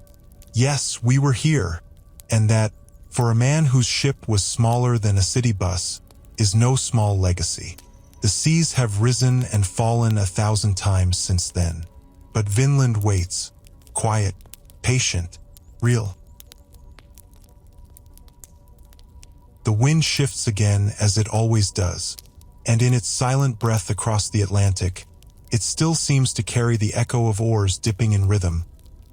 Yes, we were here, and that, for a man whose ship was smaller than a city bus, is no small legacy. The seas have risen and fallen 1,000 times since then, but Vinland waits, quiet, patient, real. The wind shifts again as it always does, and in its silent breath across the Atlantic, it still seems to carry the echo of oars dipping in rhythm,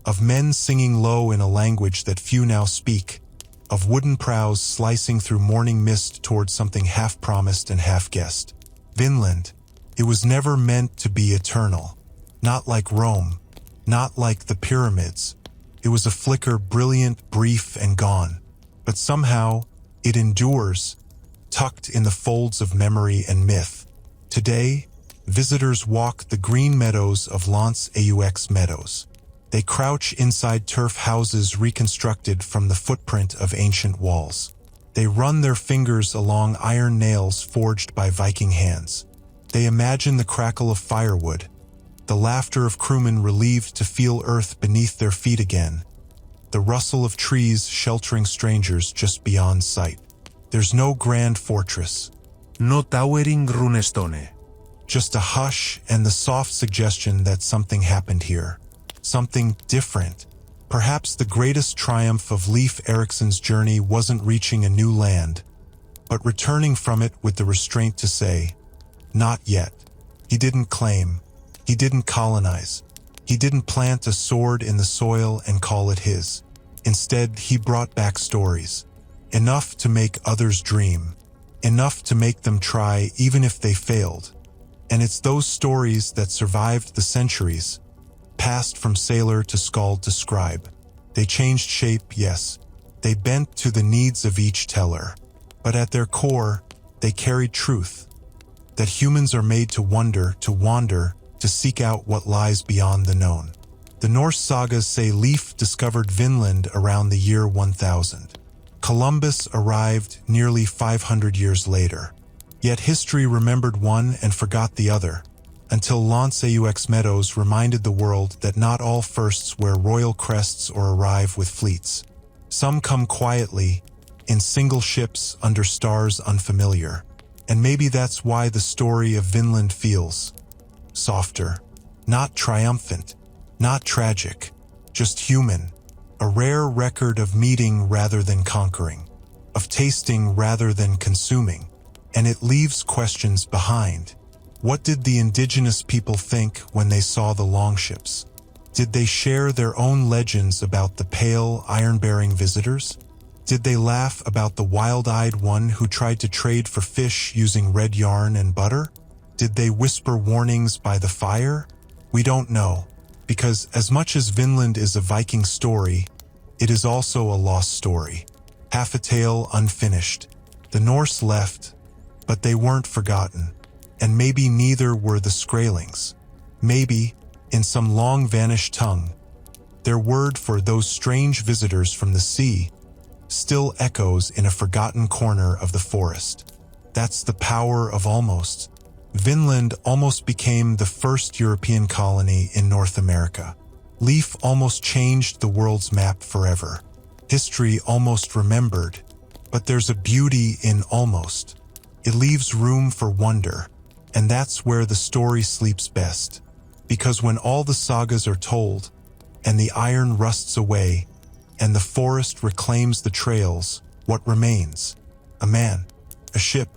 of men singing low in a language that few now speak, of wooden prows slicing through morning mist toward something half-promised and half-guessed. Vinland, it was never meant to be eternal. Not like Rome, not like the pyramids. It was a flicker, brilliant, brief, and gone. But somehow, it endures, tucked in the folds of memory and myth. Today, visitors walk the green meadows of Lance Aux Meadows. They crouch inside turf houses reconstructed from the footprint of ancient walls. They run their fingers along iron nails forged by Viking hands. They imagine the crackle of firewood, the laughter of crewmen relieved to feel earth beneath their feet again, the rustle of trees sheltering strangers just beyond sight. There's no grand fortress, No towering runestone. just a hush and the soft suggestion that something happened here. Something different. Perhaps the greatest triumph of Leif Erikson's journey wasn't reaching a new land, but returning from it with the restraint to say, not yet. He didn't claim. He didn't colonize. He didn't plant a sword in the soil and call it his. Instead, he brought back stories. Enough to make others dream. Enough to make them try even if they failed. And it's those stories that survived the centuries, passed from sailor to skald to scribe. They changed shape, yes. They bent to the needs of each teller. But at their core, they carried truth. That humans are made to wonder, to wander, to seek out what lies beyond the known. The Norse sagas say Leif discovered Vinland around the year 1000. Columbus arrived nearly 500 years later. Yet history remembered one and forgot the other, until Lance Aux Meadows reminded the world that not all firsts wear royal crests or arrive with fleets. Some come quietly, in single ships under stars unfamiliar. And maybe that's why the story of Vinland feels softer, not triumphant, not tragic, just human. A rare record of meeting rather than conquering, of tasting rather than consuming. And it leaves questions behind. What did the indigenous people think when they saw the longships? Did they share their own legends about the pale, iron-bearing visitors? Did they laugh about the wild-eyed one who tried to trade for fish using red yarn and butter? Did they whisper warnings by the fire? We don't know, because as much as Vinland is a Viking story, it is also a lost story. Half a tale unfinished. The Norse left, but they weren't forgotten. And maybe neither were the Skraelings. Maybe, in some long-vanished tongue, their word for those strange visitors from the sea still echoes in a forgotten corner of the forest. That's the power of almost. Vinland almost became the first European colony in North America. Leif almost changed the world's map forever. History almost remembered, but there's a beauty in almost. It leaves room for wonder, and that's where the story sleeps best. Because when all the sagas are told, and the iron rusts away, and the forest reclaims the trails, what remains? A man, a ship,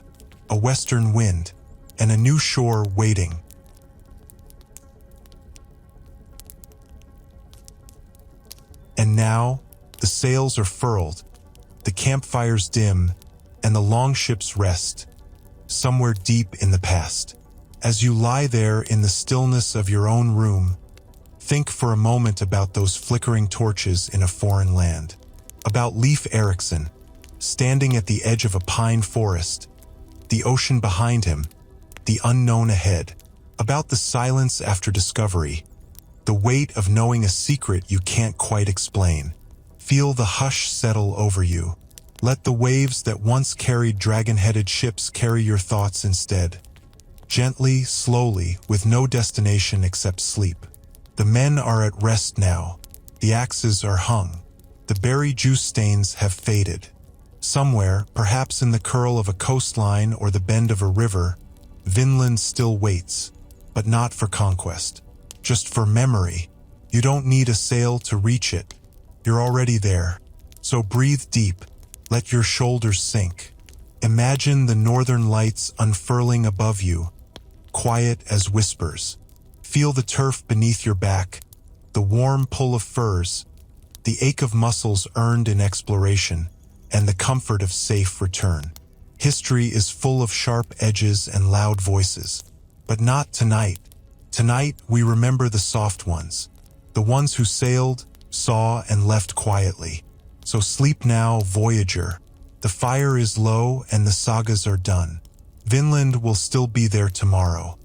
a western wind, and a new shore waiting. And now, the sails are furled, the campfires dim, and the longships rest, somewhere deep in the past. As you lie there in the stillness of your own room, think for a moment about those flickering torches in a foreign land. About Leif Erikson, standing at the edge of a pine forest, the ocean behind him, the unknown ahead. About the silence after discovery, the weight of knowing a secret you can't quite explain. Feel the hush settle over you. Let the waves that once carried dragon-headed ships carry your thoughts instead. Gently, slowly, with no destination except sleep. The men are at rest now. The axes are hung. The berry juice stains have faded. Somewhere, perhaps in the curl of a coastline or the bend of a river, Vinland still waits, but not for conquest. Just for memory. You don't need a sail to reach it. You're already there. So breathe deep. Let your shoulders sink. Imagine the northern lights unfurling above you, quiet as whispers. Feel the turf beneath your back, the warm pull of furs, the ache of muscles earned in exploration, and the comfort of safe return. History is full of sharp edges and loud voices. But not tonight. Tonight, we remember the soft ones, the ones who sailed, saw, and left quietly. So sleep now, voyager. The fire is low and the sagas are done. Vinland will still be there tomorrow.